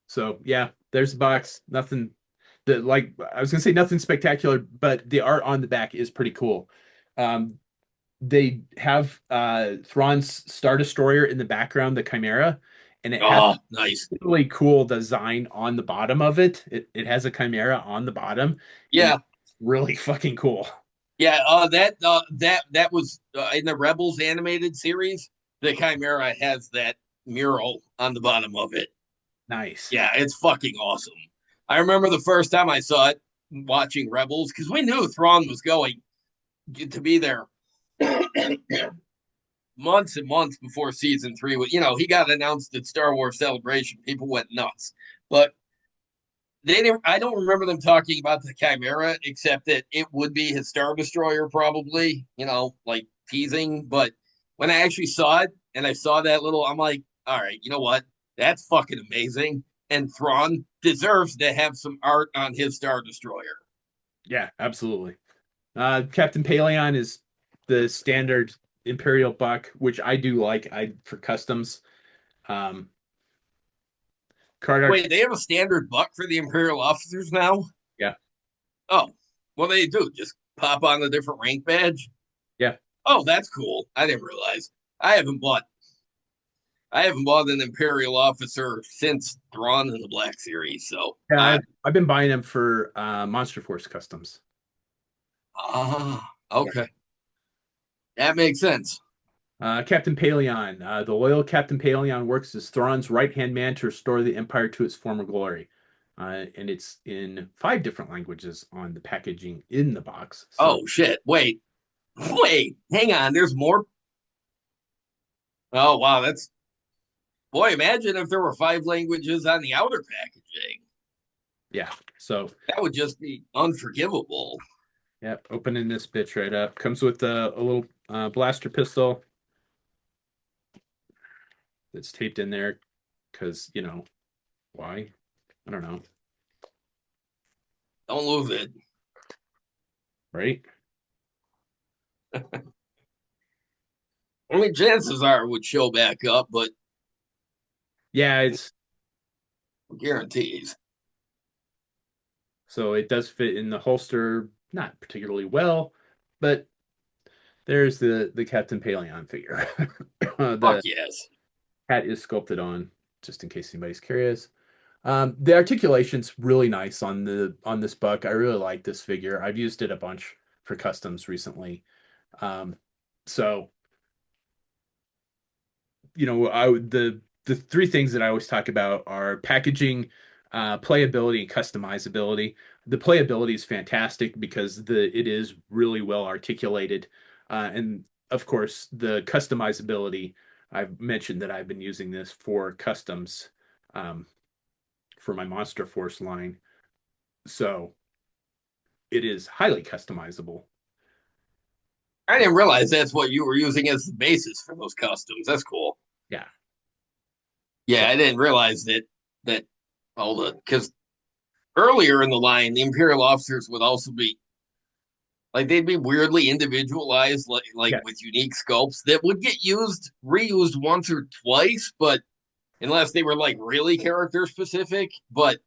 so yeah, there's the box. Nothing that like I was gonna say nothing spectacular, but the art on the back is pretty cool. Um, they have Thrawn's Star Destroyer in the background, the Chimera, and it has Oh, nice. a really cool design on the bottom of it. It has a Chimera on the bottom, and Yeah, it's really fucking cool. yeah. That was in the Rebels animated series. The Chimera has that mural on the bottom of it. Nice. Yeah, it's fucking awesome. I remember the first time I saw it watching Rebels because we knew Thrawn was going to be there months and months before season three. He got announced at Star Wars Celebration. People went nuts, but they didn't. I don't remember them talking about the Chimera except that it would be his Star Destroyer, probably. Like teasing, but when I actually saw it and I saw that little, I'm like, all right, you know what? That's fucking amazing. And Thrawn deserves to have some art on his Star Destroyer. Yeah, absolutely. Captain Paleon is the standard Imperial buck, which I do like. I for customs. Um, card art. Wait, they have a standard buck for the Imperial officers now? Yeah, Oh, what do they do? Just pop on the different rank badge? yeah, Oh, that's cool. I didn't realize. I haven't bought I haven't bought an Imperial officer since Thrawn in the Black Series, so yeah. I've been buying them for Monster Force customs. Yeah. okay. That makes sense. Captain Paleon. The loyal Captain Paleon works as Thrawn's right-hand man to restore the Empire to its former glory. And it's in 5 different languages on the packaging in the box. So Oh shit. Wait, hang on. There's more. Oh wow, that's boy, imagine if there were 5 languages on the outer packaging. yeah. So That would just be unforgivable. yep, opening this bitch right up. Comes with a little blaster pistol that's taped in there because, why? I don't know, Don't lose it. right? I mean, chances are it would show back up, but Yeah, it's guarantees. so it does fit in the holster, not particularly well, but there's the Captain Paleon figure. Fuck The yes. hat is sculpted on, just in case anybody's curious. The articulation's really nice on this buck. I really like this figure. I've used it a bunch for customs recently. Um, so the 3 things that I always talk about are packaging, playability, and customizability. The playability is fantastic because it is really well articulated, and of course the customizability. I've mentioned that I've been using this for customs, um, for my Monster Force line, so it is highly customizable. I didn't realize that's what you were using as the basis for those costumes. That's cool. Yeah. So Yeah, I didn't realize that all the because earlier in the line, the Imperial officers would also be like they'd be weirdly individualized, like yeah, with unique sculpts that would get reused once or twice, but unless they were like really character specific. But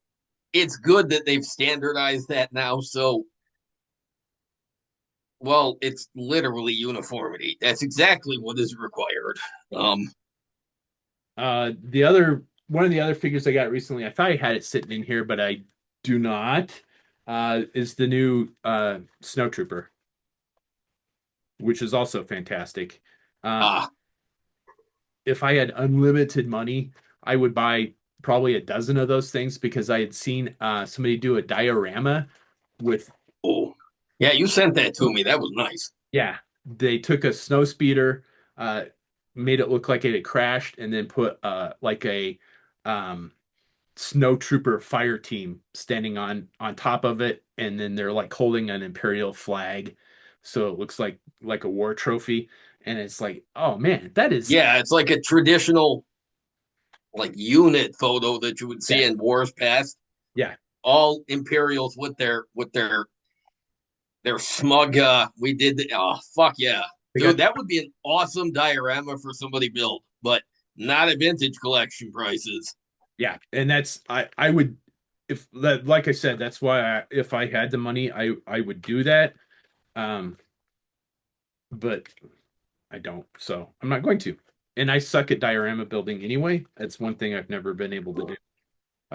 it's good that they've standardized that now. So, well, it's literally uniformity. That's exactly what is required. Um, the other one of the other figures I got recently, I thought I had it sitting in here, but I do not. Is the new Snow Trooper, which is also fantastic. Uh, ah, if I had unlimited money, I would buy probably a dozen of those things because I had seen somebody do a diorama with, oh, yeah, you sent that to me. That was nice. yeah, they took a snow speeder, uh, made it look like it had crashed, and then put like a um, snow trooper fire team standing on top of it, and then they're like holding an imperial flag, so it looks like a war trophy. And it's like, oh man, that is, Yeah, it's like a traditional like unit photo that you would see yeah, in wars past. yeah, All Imperials with their smug. We did. Oh fuck yeah, they dude, got, that would be an awesome diorama for somebody build, but not at vintage collection prices. yeah. And that's, I would, if that, like I said, that's why if I had the money, I would do that. um but I don't, so I'm not going to. And I suck at diorama building anyway. That's one thing I've never been able to do.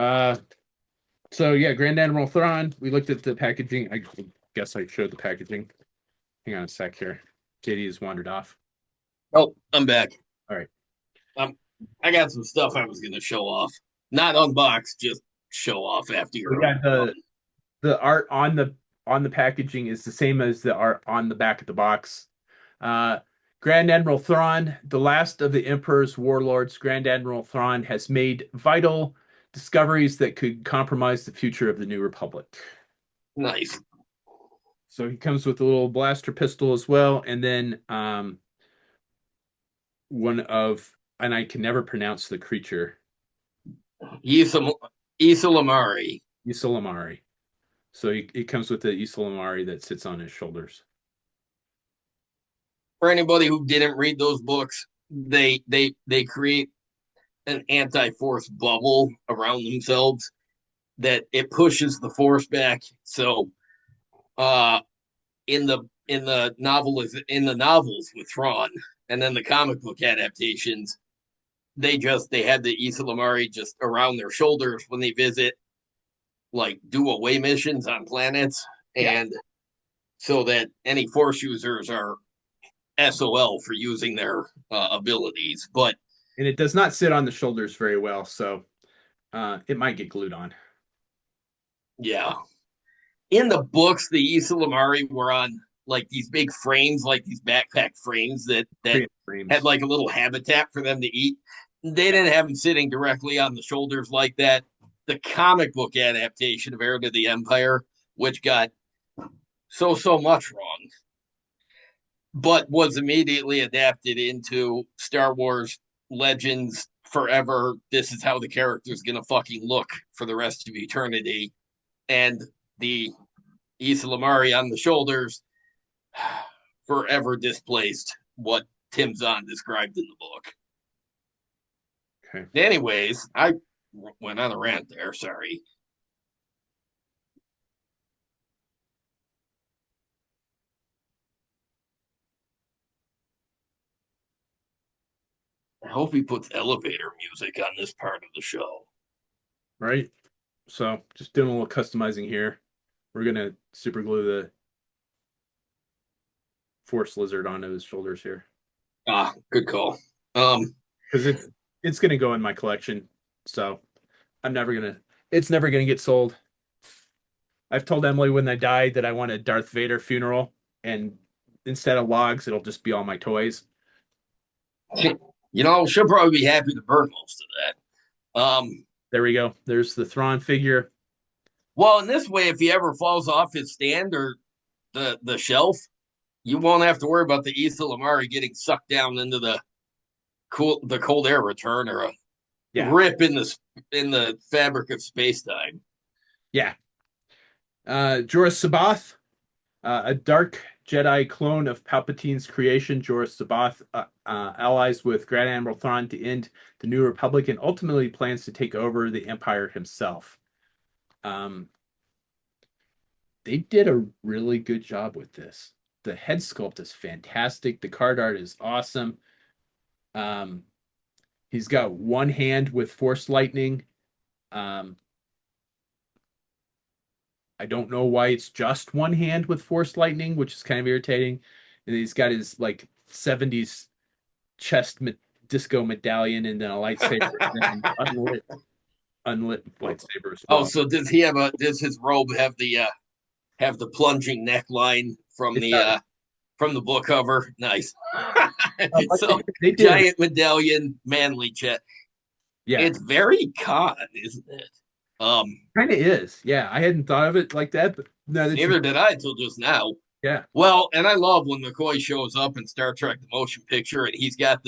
uh So yeah, Grand Admiral Thrawn. We looked at the packaging. I guess I showed the packaging. Hang on a sec here. JD has wandered off. Oh, I'm back. All right. Um, I got some stuff I was gonna show off, not unbox, just show off after We your. got the art on the packaging is the same as the art on the back of the box. Uh Grand Admiral Thrawn, the last of the Emperor's warlords, Grand Admiral Thrawn has made vital discoveries that could compromise the future of the New Republic. Nice. So he comes with a little blaster pistol as well, and then one of, and I can never pronounce the creature, Issa, Issa Lamari. Isalamari. So he comes with the Isalamari that sits on his shoulders. For anybody who didn't read those books, they create an anti-force bubble around themselves that it pushes the force back. So uh in the novels with Thrawn and then the comic book adaptations, they had the Issa Lamari just around their shoulders when they visit, like do away missions on planets, Yeah. and so that any force users are SOL for using their abilities. But And it does not sit on the shoulders very well, so it might get glued on. yeah, in the books, the Issa Lamari were on like these big frames, like these backpack frames that Create had frames. like a little habitat for them to eat. They didn't have them sitting directly on the shoulders like that. The comic book adaptation of Heir to the Empire, which got so much wrong, but was immediately adapted into Star Wars Legends forever. This is how the character's gonna fucking look for the rest of eternity. And the Issa Lamari on the shoulders forever displaced what Tim Zahn described in the book. Okay. Anyways, I went on a rant there. Sorry. I hope he puts elevator music on this part of the show. Right. So just doing a little customizing here. We're gonna super glue the force lizard onto his shoulders here Ah, good call. Um, because it's gonna go in my collection. So I'm never gonna. It's never gonna get sold. I've told Emily when I die that I want a Darth Vader funeral, and instead of logs, it'll just be all my toys. she'll probably be happy to burn most of that. There we go. There's the Thrawn figure. Well, in this way, if he ever falls off his stand or the shelf, you won't have to worry about the Issa Lamari getting sucked down into the cold air return or a Yeah, rip in the fabric of space time. yeah. Jorah Sabath, a dark Jedi clone of Palpatine's creation. Jorah Sabath allies with Grand Admiral Thrawn to end the New Republic and ultimately plans to take over the Empire himself. Um, they did a really good job with this. The head sculpt is fantastic. The card art is awesome. Um, he's got one hand with Force Lightning. Um, I don't know why it's just one hand with Force Lightning, which is kind of irritating. And he's got his like 70s chest disco medallion and then a lightsaber and then unlit lightsaber as Oh, well. so does his robe have the plunging neckline It does. from the book cover? Nice. But So they did a giant medallion, manly chest. yeah, It's very con, isn't it? kind of is. Yeah, I hadn't thought of it like that, but now that you Neither did I till just now. yeah. Well, and I love when McCoy shows up in Star Trek: The Motion Picture, and he's got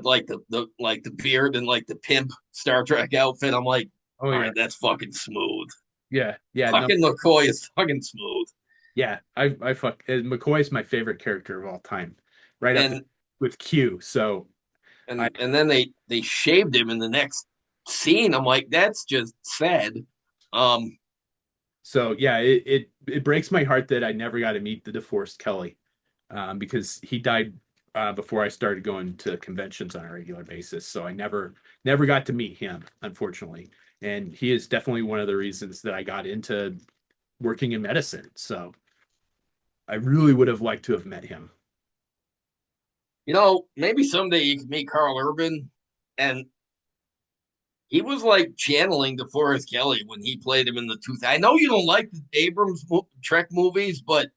like the beard and like the pimp Star Trek outfit. I'm like, Oh all yeah. right, that's fucking smooth. Yeah. Yeah, no. Fucking McCoy is fucking smooth. Yeah, I fuck McCoy's my favorite character of all time. Right up there And with Q. So I and then they shaved him in the next scene. I'm like, that's just sad. Um, so yeah, it breaks my heart that I never got to meet the DeForest Kelly, because he died before I started going to conventions on a regular basis. So I never got to meet him, unfortunately. And he is definitely one of the reasons that I got into working in medicine. So I really would have liked to have met him. maybe someday you can meet Carl Urban, and he was like channeling DeForest Kelly when he played him in the 2000s. I know you don't like the Abrams Trek movies, but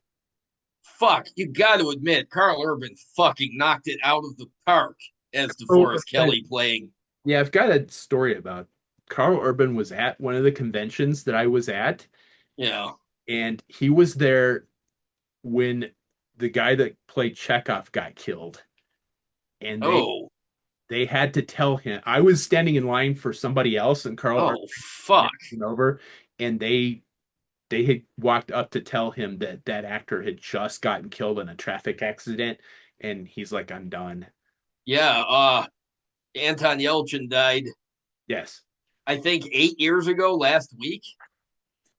fuck, you got to admit, Carl Urban fucking knocked it out of the park as Oh, DeForest Kelly playing. yeah, I've got a story about Carl Urban was at one of the conventions that I was at, Yeah, and he was there when the guy that played Chekhov got killed. and Oh, they had to tell him. I was standing in line for somebody else, and Carl oh, fuck. came over, and they had walked up to tell him that that actor had just gotten killed in a traffic accident, and he's like, "I'm done." Yeah, Anton Yelchin died, Yes, I think, 8 years ago last week,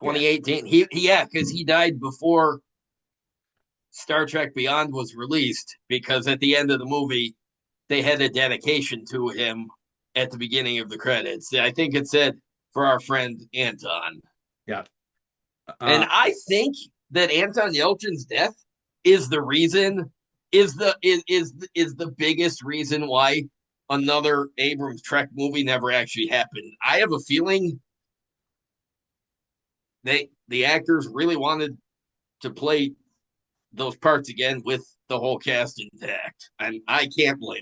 yeah. 2018. Yeah, because he died before Star Trek Beyond was released, because at the end of the movie, they had a dedication to him at the beginning of the credits. I think it said for our friend Anton. Yeah. And Uh, I think that Anton Yelchin's death is the reason is the biggest reason why another Abrams Trek movie never actually happened. I have a feeling the actors really wanted to play those parts again with the whole cast intact, and I can't blame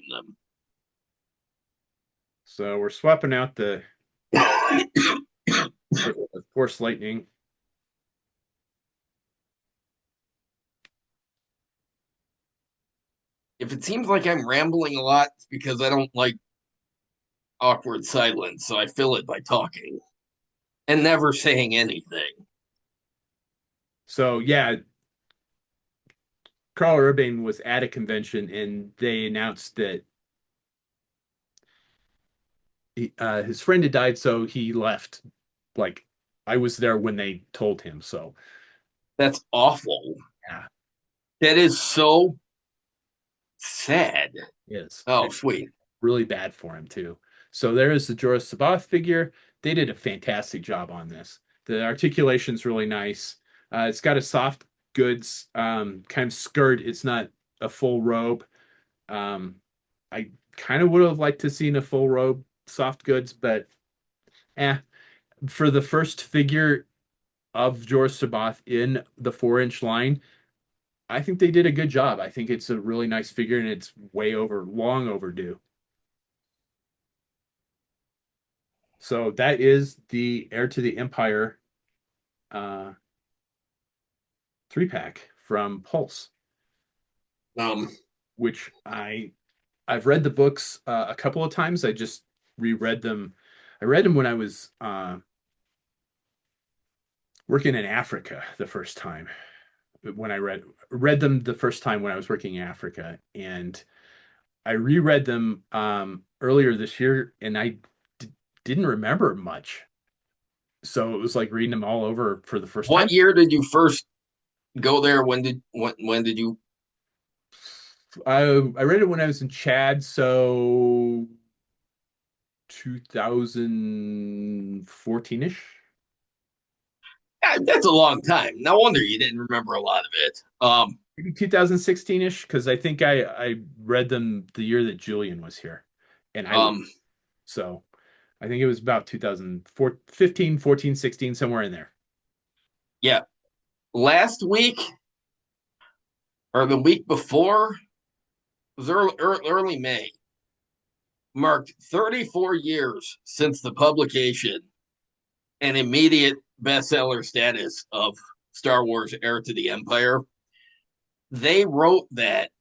so we're swapping out the them. Force Lightning. If it seems like I'm rambling a lot, it's because I don't like awkward silence, so I fill it by talking and never saying anything. So yeah, Carl Urban was at a convention, and they announced that his friend had died, so he left. Like I was there when they told him. So That's awful. yeah, That is so sad. it is. Oh, It's sweet. really bad for him too. So there is the Jorah Sabath figure. They did a fantastic job on this. The articulation's really nice. It's got a soft goods kind of skirt. It's not a full robe. Um, I kind of would have liked to seen a full robe soft goods, but eh. For the first figure of Jorah Sabath in the 4-inch line, I think they did a good job. I think it's a really nice figure, and it's long overdue. So that is the Heir to the Empire uh, 3-pack from Pulse, Um, which I've read the books a couple of times. I just reread them. I read them when I was working in Africa the first time. When I read them the first time when I was working in Africa, and I reread them earlier this year, and I didn't remember much. So it was like reading them all over for the first time. what year did you first go there? When did you? I read it when I was in Chad, so 2014-ish. That's a long time. No wonder you didn't remember a lot of it. Maybe 2016-ish, because I think I read them the year that Julian was here, and I Um, so I think it was about 2004, 15, 14, 16, somewhere in there. yeah. Last week or the week before was early May. Marked 34 years since the publication and immediate bestseller status of Star Wars Heir to the Empire. They wrote that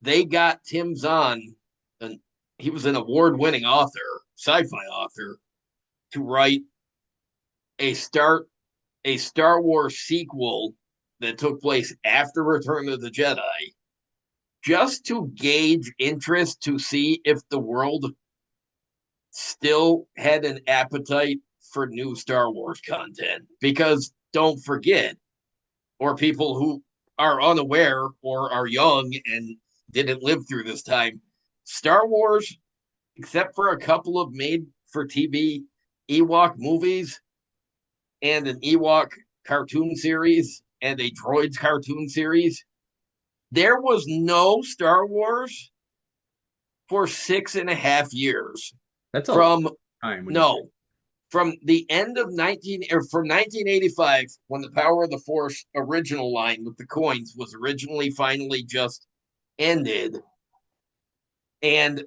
they got Tim Zahn, and he was an award-winning author, sci-fi author, to write a start a Star Wars sequel that took place after Return of the Jedi, just to gauge interest to see if the world still had an appetite for new Star Wars content. Because don't forget, or people who are unaware or are young and didn't live through this time, Star Wars, except for a couple of made for TV Ewok movies and an Ewok cartoon series and a Droids cartoon series, there was no Star Wars for 6.5 years. That's a long From time when you say. no, from the end of 1985, when the Power of the Force original line with the coins was originally finally just ended, and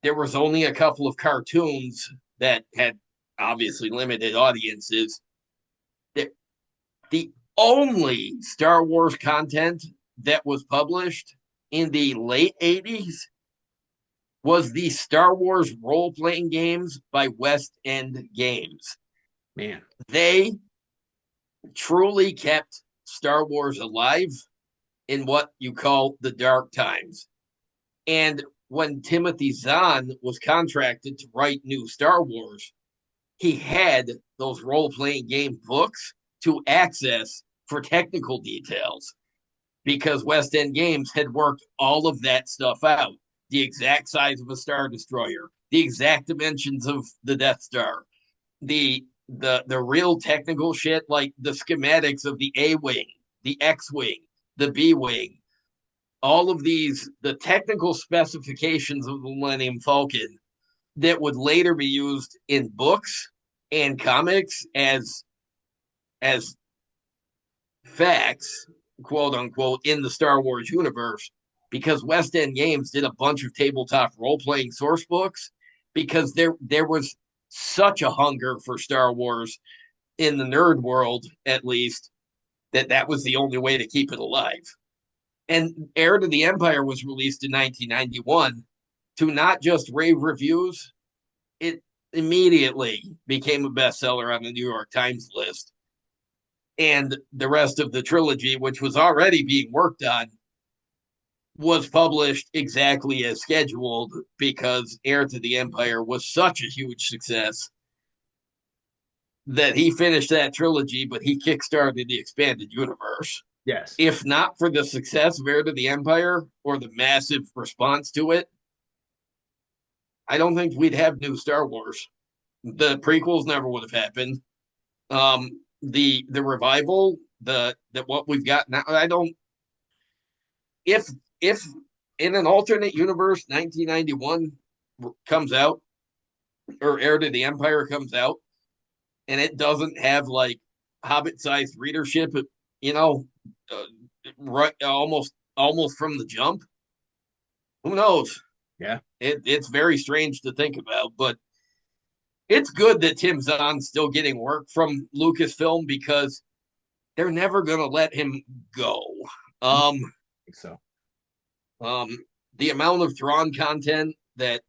there was only a couple of cartoons that had obviously limited audiences. The, the only Star Wars content that was published in the late 80s was the Star Wars role-playing games by West End Games. Man. They truly kept Star Wars alive in what you call the dark times. And when Timothy Zahn was contracted to write new Star Wars, he had those role playing game books to access for technical details because West End Games had worked all of that stuff out. The exact size of a Star Destroyer, the exact dimensions of the Death Star, the real technical shit like the schematics of the A wing, the X wing, the B wing, all of these the technical specifications of the Millennium Falcon that would later be used in books and comics as facts, quote unquote, in the Star Wars universe, because West End Games did a bunch of tabletop role playing source books because there was such a hunger for Star Wars in the nerd world, at least, that was the only way to keep it alive. And Heir to the Empire was released in 1991 to not just rave reviews, it immediately became a bestseller on the New York Times list. And the rest of the trilogy, which was already being worked on, was published exactly as scheduled because Heir to the Empire was such a huge success that he finished that trilogy, but he kickstarted the expanded universe. Yes. If not for the success of Heir to the Empire or the massive response to it, I don't think we'd have new Star Wars. The prequels never would have happened. The revival, the what we've got now, I don't. If in an alternate universe, 1991 comes out or Heir to the Empire comes out, and it doesn't have like Hobbit-sized readership, you know, uh, right, almost from the jump. Who knows? Yeah. It's very strange to think about, but it's good that Tim Zahn's still getting work from Lucasfilm because they're never going to let him go. I Um, think so. um, the amount of Thrawn content that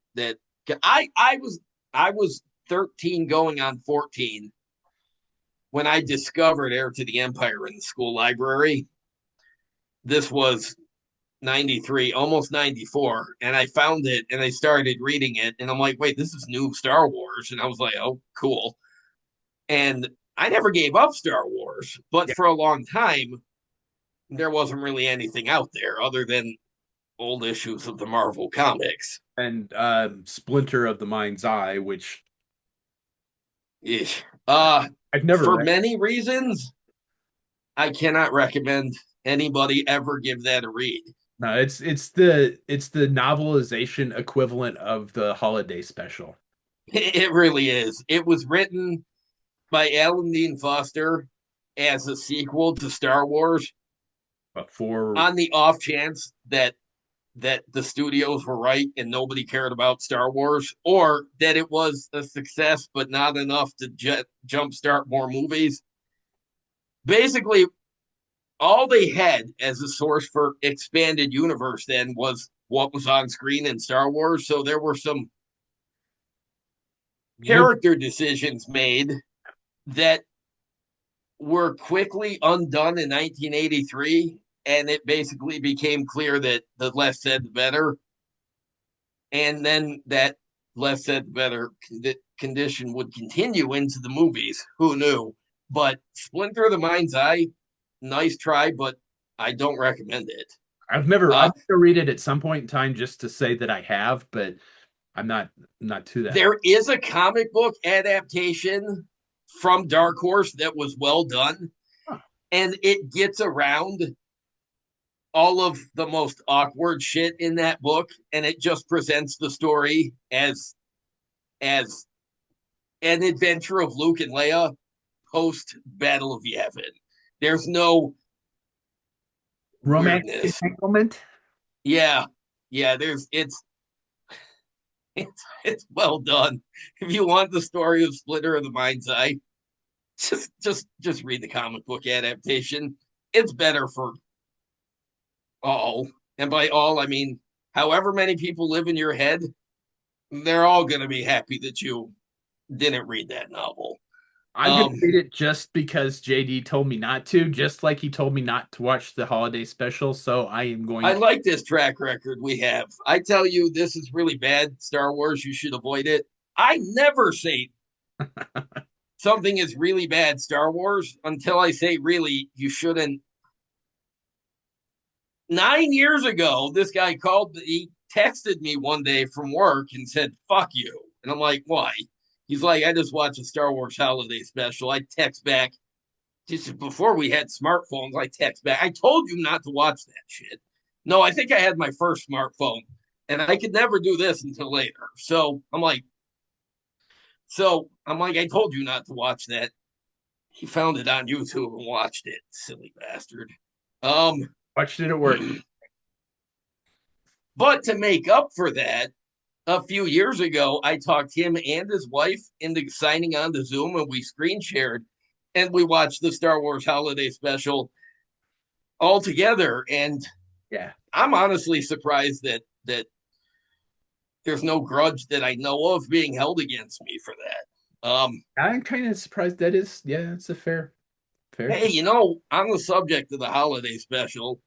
I was 13 going on 14 when I discovered Heir to the Empire in the school library. This was 93, almost 94, and I found it and I started reading it and I'm like, wait, this is new Star Wars. And I was like, oh, cool. And I never gave up Star Wars, but Yeah. for a long time, there wasn't really anything out there other than old issues of the Marvel comics. And Splinter of the Mind's Eye, which Eesh. I've never For read. many reasons, I cannot recommend anybody ever give that a read. No, it's the novelization equivalent of the holiday special. It really is. It was written by Alan Dean Foster as a sequel to Star Wars But for on the off chance that the studios were right and nobody cared about Star Wars, or that it was a success but not enough to jumpstart more movies. Basically, all they had as a source for expanded universe then was what was on screen in Star Wars. So there were some Lib character decisions made that were quickly undone in 1983, and it basically became clear that the less said the better, and then that less said the better condition would continue into the movies. Who knew? But Splinter of the Mind's Eye, nice try, but I don't recommend it. I've Uh, to read it at some point in time just to say that I have, but I'm not to that. there is a comic book adaptation from Dark Horse that was well done, Huh. and it gets around all of the most awkward shit in that book, and it just presents the story as an adventure of Luke and Leia post Battle of Yavin. There's no Romantic weirdness. entanglement? Yeah, yeah. It's well done. If you want the story of Splitter of the Mind's Eye, just read the comic book adaptation. It's better for all, and by all I mean however many people live in your head. they're all going to be happy that you didn't read that novel. I'm gonna Um, read it just because JD told me not to, just like he told me not to watch the holiday special. So I am I going to. like this track record we have. I tell you, this is really bad Star Wars. You should avoid it. I never say something is really bad Star Wars until I say, really, you shouldn't. 9 years ago, this guy called, he texted me one day from work and said, fuck you. And I'm like, why? He's like, I just watched a Star Wars holiday special. I text back, just before we had smartphones, I text back, I told you not to watch that shit. No, I think I had my first smartphone and I could never do this until later. So I'm like, I told you not to watch that. He found it on YouTube and watched it, silly bastard. Um, Watched it at work. but to make up for that, a few years ago, I talked him and his wife into signing on to Zoom, and we screen shared, and we watched the Star Wars Holiday Special all together. And Yeah. I'm honestly surprised that there's no grudge that I know of being held against me for that. I'm kind of surprised that is, yeah, it's a fair Hey, thing. on the subject of the holiday special,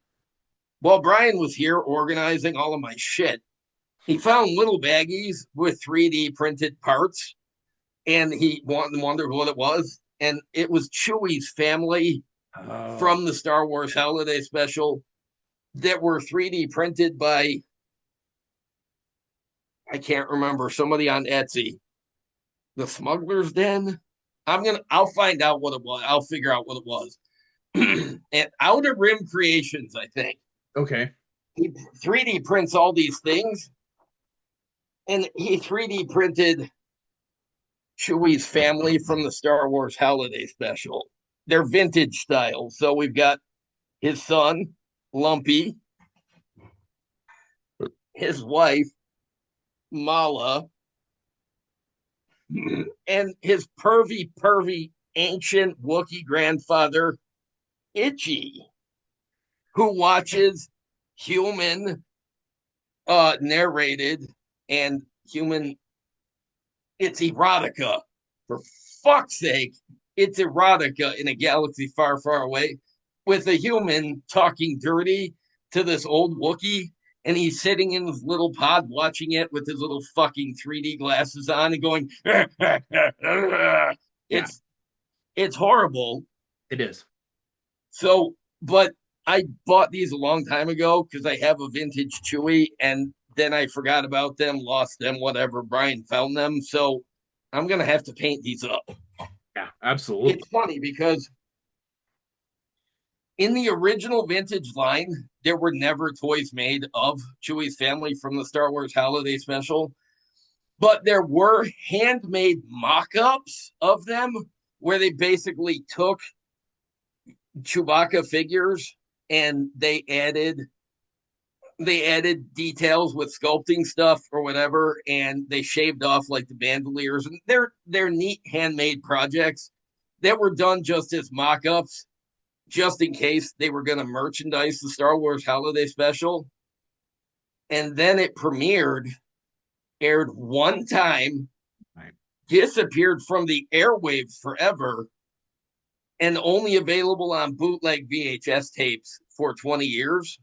while Brian was here organizing all of my shit, he found little baggies with 3D printed parts, and he wondered what it was. And it was Chewie's family Oh, from the Star Wars Holiday Special that were 3D printed by, I can't remember, somebody on Etsy. The Smuggler's Den. I'll find out what it was. I'll figure out what it was. And Outer Rim Creations, I think. okay. He 3D prints all these things, and he 3D printed Chewie's family from the Star Wars Holiday Special. They're vintage style. So we've got his son, Lumpy, his wife, Mala, and his pervy, ancient Wookiee grandfather, Itchy, who watches human narrated and human, it's erotica. For fuck's sake, it's erotica in a galaxy far, far away with a human talking dirty to this old Wookiee. And he's sitting in his little pod watching it with his little fucking 3D glasses on and going, Yeah, it's it's horrible. it is. So, but I bought these a long time ago because I have a vintage Chewy, and then I forgot about them, lost them, whatever. Brian found them, so I'm gonna have to paint these up. Yeah, absolutely. It's funny because in the original vintage line, there were never toys made of Chewie's family from the Star Wars Holiday Special, but there were handmade mock-ups of them where they basically took Chewbacca figures and they added details with sculpting stuff or whatever, and they shaved off like the bandoliers, and they're neat handmade projects that were done just as mock-ups, just in case they were going to merchandise the Star Wars Holiday Special. And then it premiered, aired one time, Right. disappeared from the airwaves forever, and only available on bootleg VHS tapes for 20 years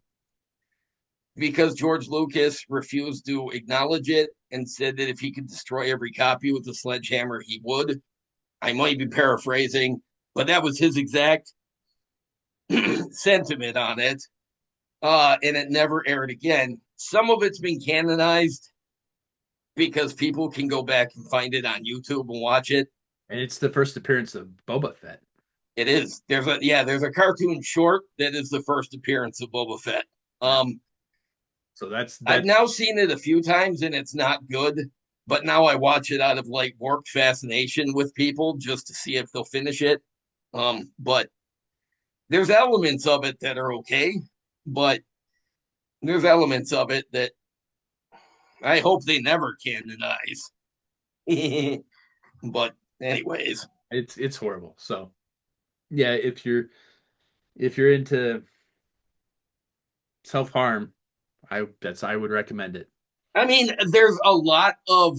because George Lucas refused to acknowledge it and said that if he could destroy every copy with a sledgehammer, he would. I might be paraphrasing, but that was his exact sentiment on it. And it never aired again. Some of it's been canonized because people can go back and find it on YouTube and watch it. And it's the first appearance of Boba Fett. It is. There's a cartoon short that is the first appearance of Boba Fett. Yeah. Um, So I've that now seen it a few times and it's not good, but now I watch it out of like warped fascination with people just to see if they'll finish it. But there's elements of it that are okay, but there's elements of it that I hope they never canonize. But anyways, it's horrible. So yeah, if you're into self-harm, I would recommend it. I mean, there's a lot of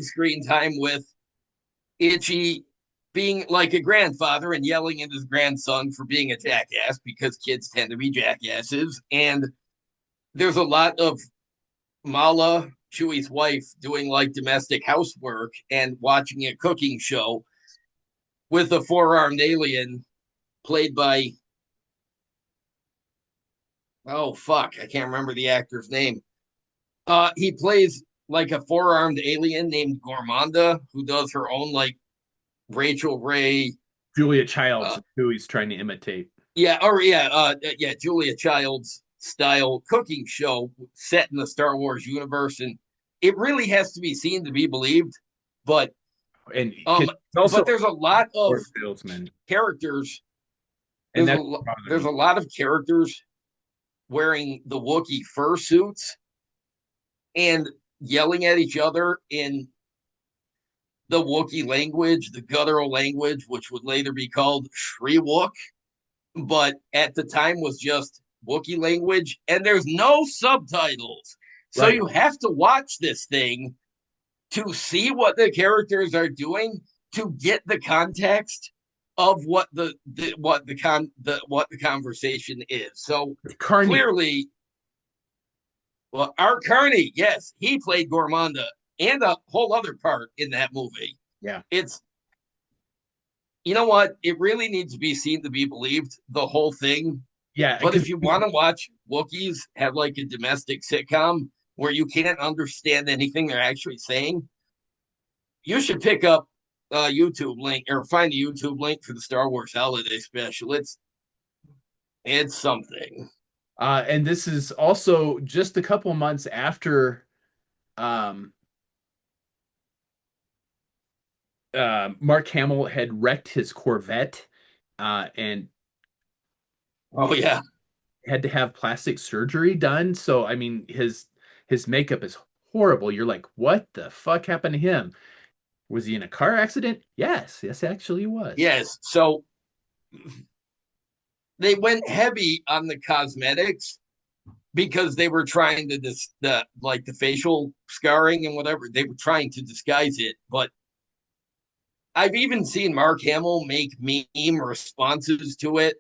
screen time with Itchy being like a grandfather and yelling at his grandson for being a jackass because kids tend to be jackasses. And there's a lot of Mala, Chewie's wife, doing like domestic housework and watching a cooking show with a four-armed alien played by, oh fuck, I can't remember the actor's name. He plays like a four-armed alien named Gormanda who does her own like Rachel Ray. Julia Childs, Uh, who he's trying to imitate. yeah, Julia Childs style cooking show set in the Star Wars universe, and it really has to be seen to be believed. But And um, it's also but there's a lot of a salesman, characters. and There's that's a what bothered there's me. a lot of characters wearing the Wookiee fursuits and yelling at each other in the Wookiee language, the guttural language, which would later be called Shriwook, but at the time was just Wookiee language, and there's no subtitles. So Right. you have to watch this thing to see what the characters are doing to get the context of what the conversation is. So Carney. clearly, well, Art Carney, yes, he played Gormanda and a whole other part in that movie. Yeah. It's you know what? It really needs to be seen to be believed, the whole thing. Yeah, But because if you want to watch Wookiees have like a domestic sitcom where you can't understand anything they're actually saying, you should pick up a YouTube link or find a YouTube link for the Star Wars Holiday Special. It's something. and this is also just a couple months after um Mark Hamill had wrecked his Corvette and Oh yeah, had to have plastic surgery done. So I mean his makeup is horrible. You're like, what the fuck happened to him? Was he in a car accident? Yes, yes, actually he was. yes. So they went heavy on the cosmetics because they were trying to like the facial scarring and whatever. They were trying to disguise it, but I've even seen Mark Hamill make meme responses to it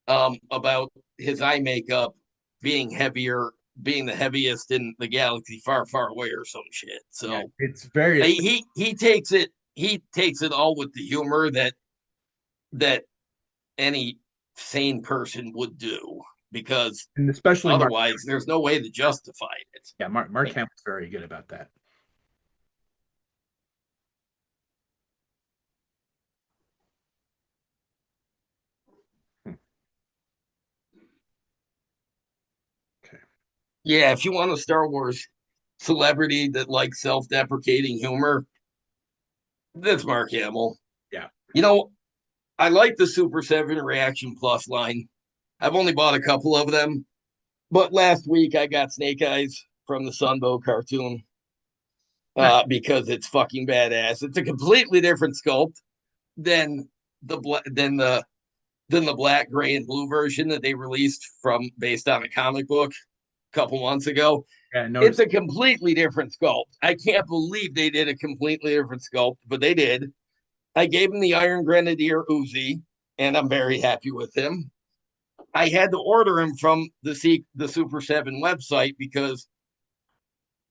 about his eye makeup being heavier, being the heaviest in the galaxy, far, far away, or some shit. Yeah, So it's very he takes it all with the humor that any sane person would do because and especially Mark. otherwise there's no way to justify it. Yeah, Mark Hamill's very good about that. Hmm, okay. Yeah, if you want a Star Wars celebrity that likes self-deprecating humor, that's Mark Hamill. Yeah. You know, I like the Super 7 Reaction Plus line. I've only bought a couple of them, but last week I got Snake Eyes from the Sunbow cartoon Nice. because it's fucking badass. It's a completely different sculpt than the than the black, gray, and blue version that they released from based on a comic book a couple months ago. Yeah, I It's noticed. a completely different sculpt. I can't believe they did a completely different sculpt, but they did. I gave him the Iron Grenadier Uzi, and I'm very happy with him. I had to order him from the Super 7 website because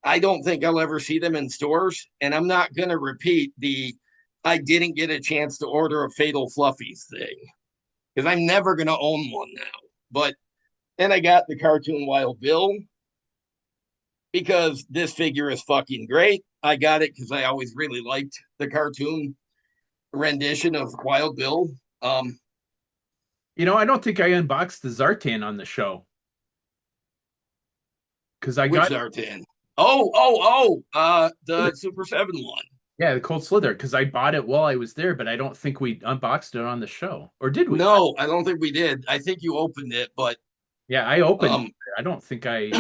I don't think I'll ever see them in stores. And I'm not going to repeat the I didn't get a chance to order a Fatal Fluffies thing because I'm never going to own one now. But then I got the cartoon Wild Bill because this figure is fucking great. I got it because I always really liked the cartoon rendition of Wild Bill. Um, I don't think I unboxed the Zartan on the show because I which got Zartan? The Super 7 one. yeah the Cold Slither because I bought it while I was there, but I don't think we unboxed it on the show, or did we? No, I don't think we did. I think you opened it, but Yeah, I opened. um, I don't think I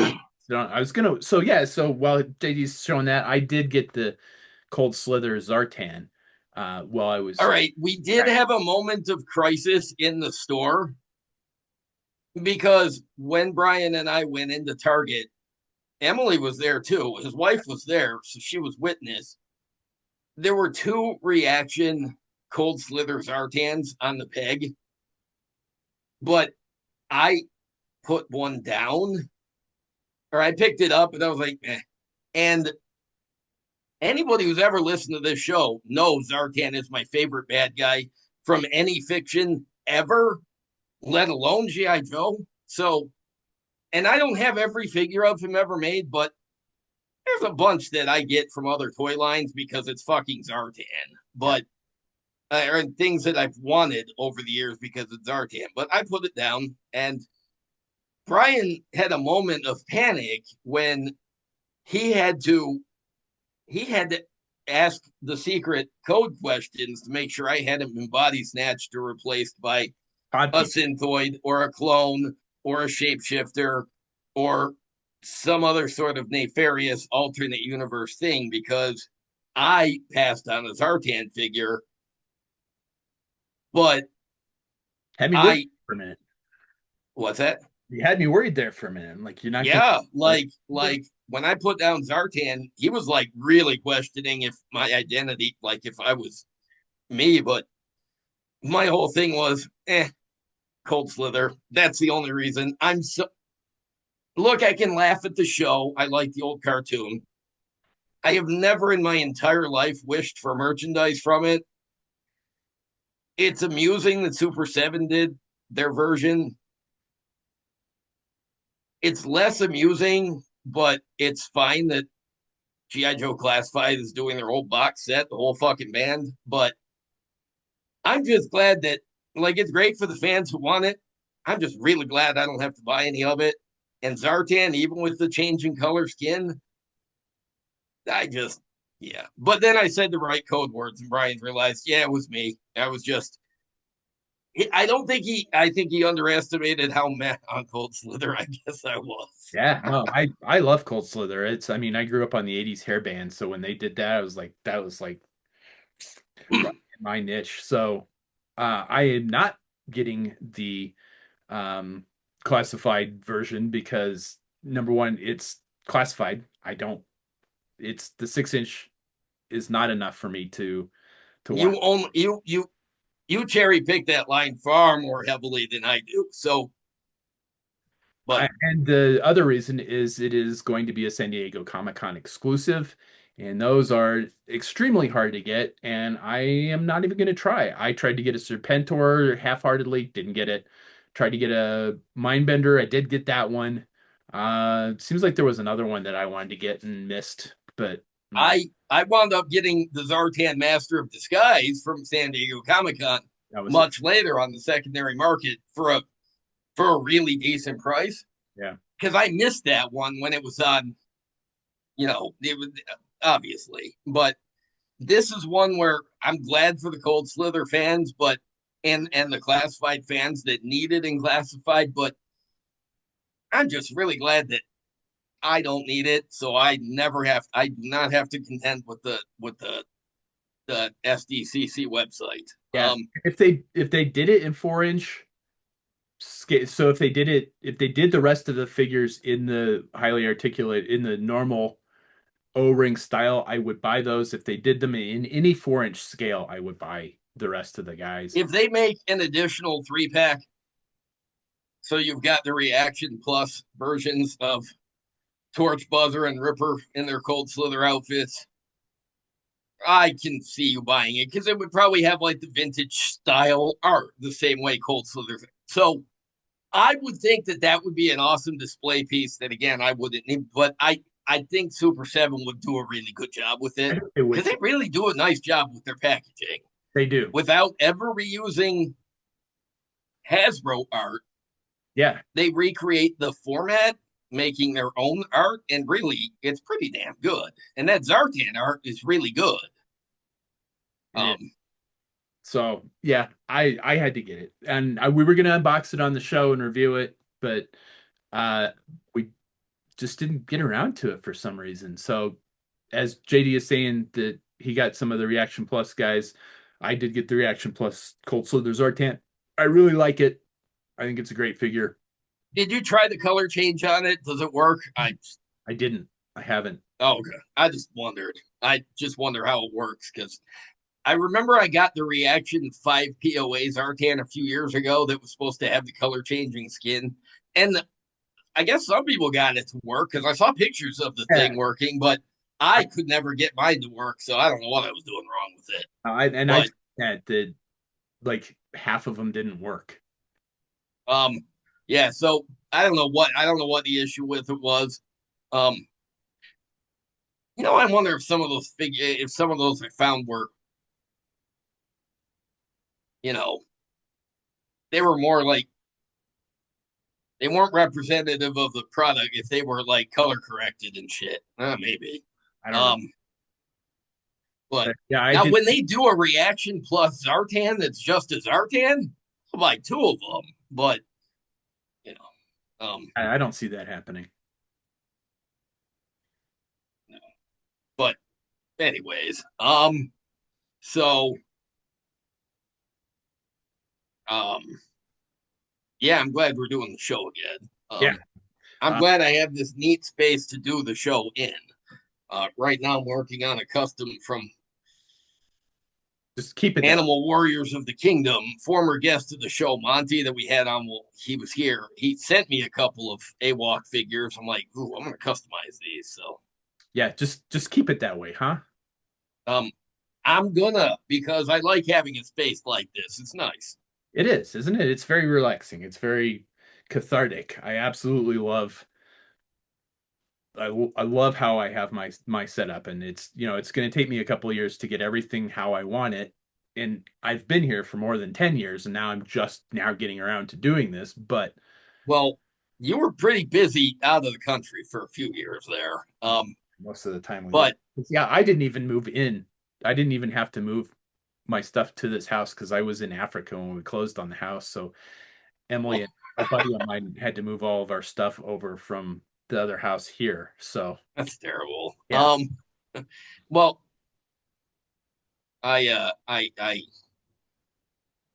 was gonna. So yeah. So while JD's showing that, I did get the Cold Slither Zartan. While I all was. right, we did have a moment of crisis in the store because when Brian and I went into Target, Emily was there too. His wife was there, so she was witness. There were two reaction cold slither Zartans on the peg, but I put one down, or I picked it up and I was like, eh. And anybody who's ever listened to this show knows Zartan is my favorite bad guy from any fiction ever, let alone GI Joe. So, and I don't have every figure of him ever made, but there's a bunch that I get from other toy lines because it's fucking Zartan. Yeah. But or things that I've wanted over the years because it's Zartan. But I put it down, and Brian had a moment of panic when he had to he had to ask the secret code questions to make sure I hadn't been body snatched or replaced by Pod a people. synthoid or a clone or a shapeshifter or some other sort of nefarious alternate universe thing because I passed on a Zartan figure, but Had me worried I for a minute. what's that? You had me worried there for a minute. I'm like, you're not gonna Yeah, like like when I put down Zartan, he was like really questioning if my identity, like if I was me, but my whole thing was, cold slither. That's the only reason. I'm so look, I can laugh at the show. I like the old cartoon. I have never in my entire life wished for merchandise from it. It's amusing that Super 7 did their version. It's less amusing, but it's fine that GI Joe Classified is doing their whole box set, the whole fucking band. But I'm just glad that, like, it's great for the fans who want it. I'm just really glad I don't have to buy any of it. And Zartan, even with the change in color skin, I just, yeah. But then I said the right code words, and Brian realized, yeah, it was me. I was just, I don't think I think he underestimated how mad on Cold Slither I guess I was. yeah, no, I love Cold Slither. It's I mean, I grew up on the 80s hair band, so when they did that, I was like, that was like right in my niche. So I am not getting the um classified version because number one, it's classified. I don't it's the 6 inch is not enough for me to want. you only you cherry pick that line far more heavily than I do. So, but And the other reason is it is going to be a San Diego Comic-Con exclusive, and those are extremely hard to get, and I am not even going to try. I tried to get a Serpentor half-heartedly, didn't get it. Tried to get a Mindbender, I did get that one. Seems like there was another one that I wanted to get and missed, but I'm like, I wound up getting the Zartan Master of Disguise from San Diego Comic Con that was it. much later on the secondary market for a really decent price Yeah. because I missed that one when it was on. It was obviously, but this is one where I'm glad for the Cold Slither fans, but and the classified fans that need it in classified, but I'm just really glad that I don't need it, so I do not have to contend with the SDCC website. Yeah. If they did it in 4 inch scale, so if they did the rest of the figures in the highly articulate in the normal O-ring style, I would buy those. If they did them in any 4 inch scale, I would buy the rest of the guys. If they make an additional 3 pack, so you've got the Reaction Plus versions of Torch, Buzzer, and Ripper in their Cold Slither outfits, I can see you buying it because it would probably have like the vintage style art the same way Cold Slither. So I would think that that would be an awesome display piece. That again, I wouldn't need, but I think Super 7 would do a really good job with I it think they would because too. they really do a nice job with their packaging They do. without ever reusing Hasbro art. Yeah. They recreate the format, making their own art, and really, it's pretty damn good. And that Zartan art is really good. It is. Um, So yeah, I had to get it, and we were gonna unbox it on the show and review it, but uh, we just didn't get around to it for some reason. So as JD is saying that he got some of the Reaction Plus guys, I did get the Reaction Plus Cold Slither Zartan. I really like it. I think it's a great figure. did you try the color change on it? Does it work? I I didn't. I haven't. Oh, okay. I just wondered. I just wonder how it works because I remember I got the Reaction 5 POAs Artan a few years ago that was supposed to have the color changing skin. And I guess some people got it to work because I saw pictures of the Yeah. thing working, but I could never get mine to work. So I don't know what I was doing wrong with it. I But that like half of them didn't work. um, yeah. So I don't know what the issue with it was. Um, I wonder if some of those I found were, you know, they were more like they weren't representative of the product if they were like color corrected and shit. Maybe. I don't know. Um, but But yeah, I now did. when they do a reaction plus Zartan that's just a Zartan, I'll buy two of them. But you know, I don't see that happening. no. But anyways, so um, yeah, I'm glad we're doing the show again. Yeah. I'm Uh, glad I have this neat space to do the show in. Right now, I'm working on a custom from just keep it that way. Animal Warriors of the Kingdom, former guest of the show, Monty, that we had on. Well, he was here. He sent me a couple of AWOC figures. I'm like, ooh, I'm going to customize these. So, Yeah, just keep it that way, huh? um, I'm gonna because I like having a space like this. It's nice. It is, isn't it? It's very relaxing. It's very cathartic. I absolutely love I love how I have my setup, and it's going to take me a couple of years to get everything how I want it. And I've been here for more than 10 years, and now I'm just now getting around to doing this, but Well, you were pretty busy out of the country for a few years there. most of the time we were. But Yeah, I didn't even move in. I didn't even have to move my stuff to this house because I was in Africa when we closed on the house. So Emily well, and a buddy of mine had to move all of our stuff over from the other house here. So that's terrible. yeah, Well, I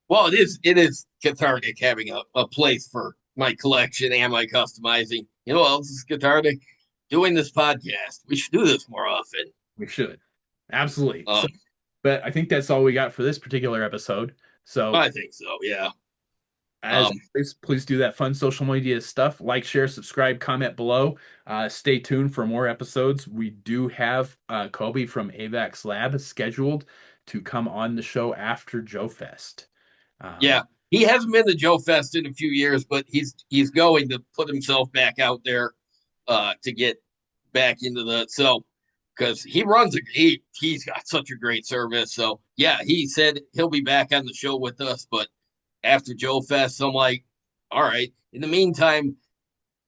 well, it is cathartic having a place for my collection and my customizing. You know what else is cathartic? Doing this podcast. We should do this more often. we should. Absolutely. So, Um, but I think that's all we got for this particular episode. So I think so. Yeah. as Um, always, please do that fun social media stuff. Like, share, subscribe, comment below. Stay tuned for more episodes. We do have Kobe from AVAX Lab scheduled to come on the show after Joe Fest. yeah. He hasn't been to Joe Fest in a few years, but he's going to put himself back out there to get back into the so because he's got such a great service. So yeah, he said he'll be back on the show with us, but after Joe Fest, I'm like, all right. In the meantime,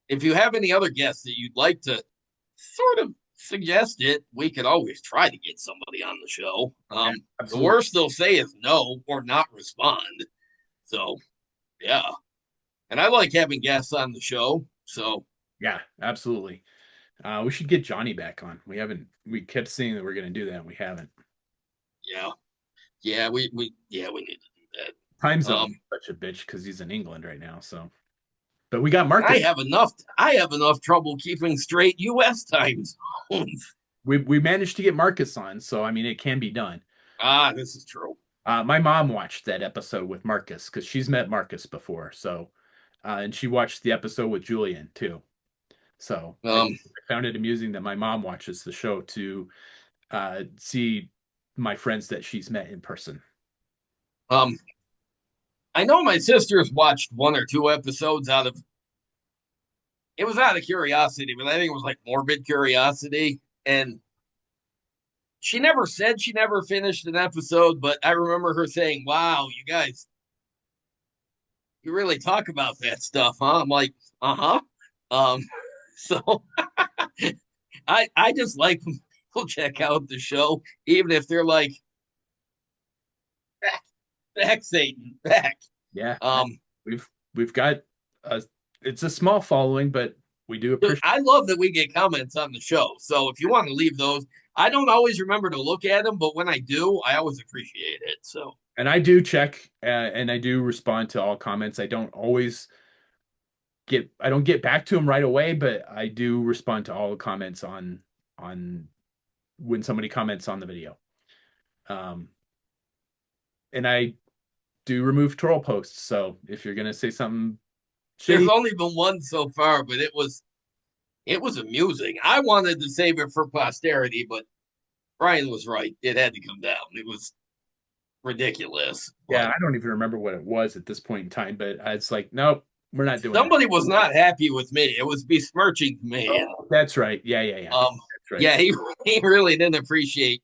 if you have any other guests that you'd like to sort of suggest it, we could always try to get somebody on the show. The Absolutely. worst they'll say is no or not respond. So yeah, and I like having guests on the show. So Yeah, absolutely. We should get Johnny back on. We kept saying that we're going to do that, and we haven't. yeah, we need to do Time that. zone such a bitch because he's in England right now. So, but we got Marcus. I have enough trouble keeping straight U.S. time zones. We managed to get Marcus on, so I mean it can be done. This is true. My mom watched that episode with Marcus because she's met Marcus before. So, and she watched the episode with Julian too. So I Um, found it amusing that my mom watches the show to see my friends that she's met in person. um, I know my sisters watched one or two episodes out of curiosity, but I think it was like morbid curiosity. And she never said she never finished an episode, but I remember her saying, "Wow, you guys, you really talk about that stuff, huh?" I'm like, "Uh-huh." Um, so I just like when people check out the show, even if they're like, back, back Satan, back. Yeah, Um, we've got a it's a small following, but we do Dude, appreciate. I love that we get comments on the show. So if you want to leave those, I don't always remember to look at them, but when I do, I always appreciate it. So And I do check and I do respond to all comments. I don't always don't get back to them right away, but I do respond to all the comments on when somebody comments on the video. Um, and I do remove troll posts. So if you're gonna say something There's shitty, only been one so far, but it was amusing. I wanted to save it for posterity, but Brian was right. It had to come down. It was ridiculous. yeah, But I don't even remember what it was at this point in time, but it's like, nope, we're not doing that. somebody was not happy with me. It was besmirching me. And Oh, that's right. Yeah, yeah, yeah. um That's right. yeah, he really didn't appreciate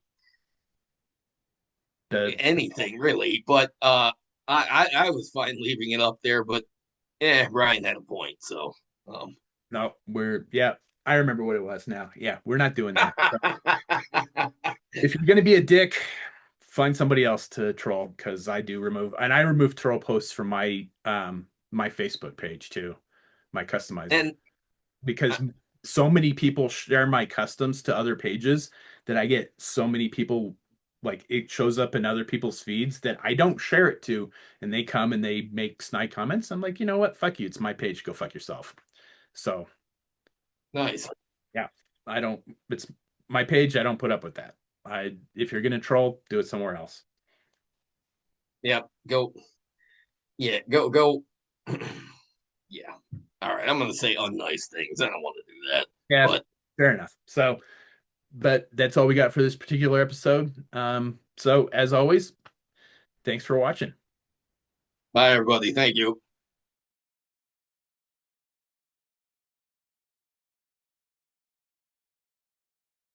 The anything really. But I was fine leaving it up there, but Brian had a point. So no, yeah, I remember what it was now. Yeah, we're not doing that. If you're gonna be a dick, find somebody else to troll because I remove troll posts from my Facebook page too, my customized and because so many people share my customs to other pages that I get so many people like it shows up in other people's feeds that I don't share it to, and they come and they make snide comments. I'm like, you know what? Fuck you. It's my page. Go fuck yourself. So nice. yeah, I don't. It's my page. I don't put up with that. If you're gonna troll, do it somewhere else. Yeah, go. Yeah, go. Yeah. All right. I'm gonna say unnice things. I don't want to do that. Yeah, But fair enough. So, but that's all we got for this particular episode. So as always, thanks for watching. bye, everybody. Thank you.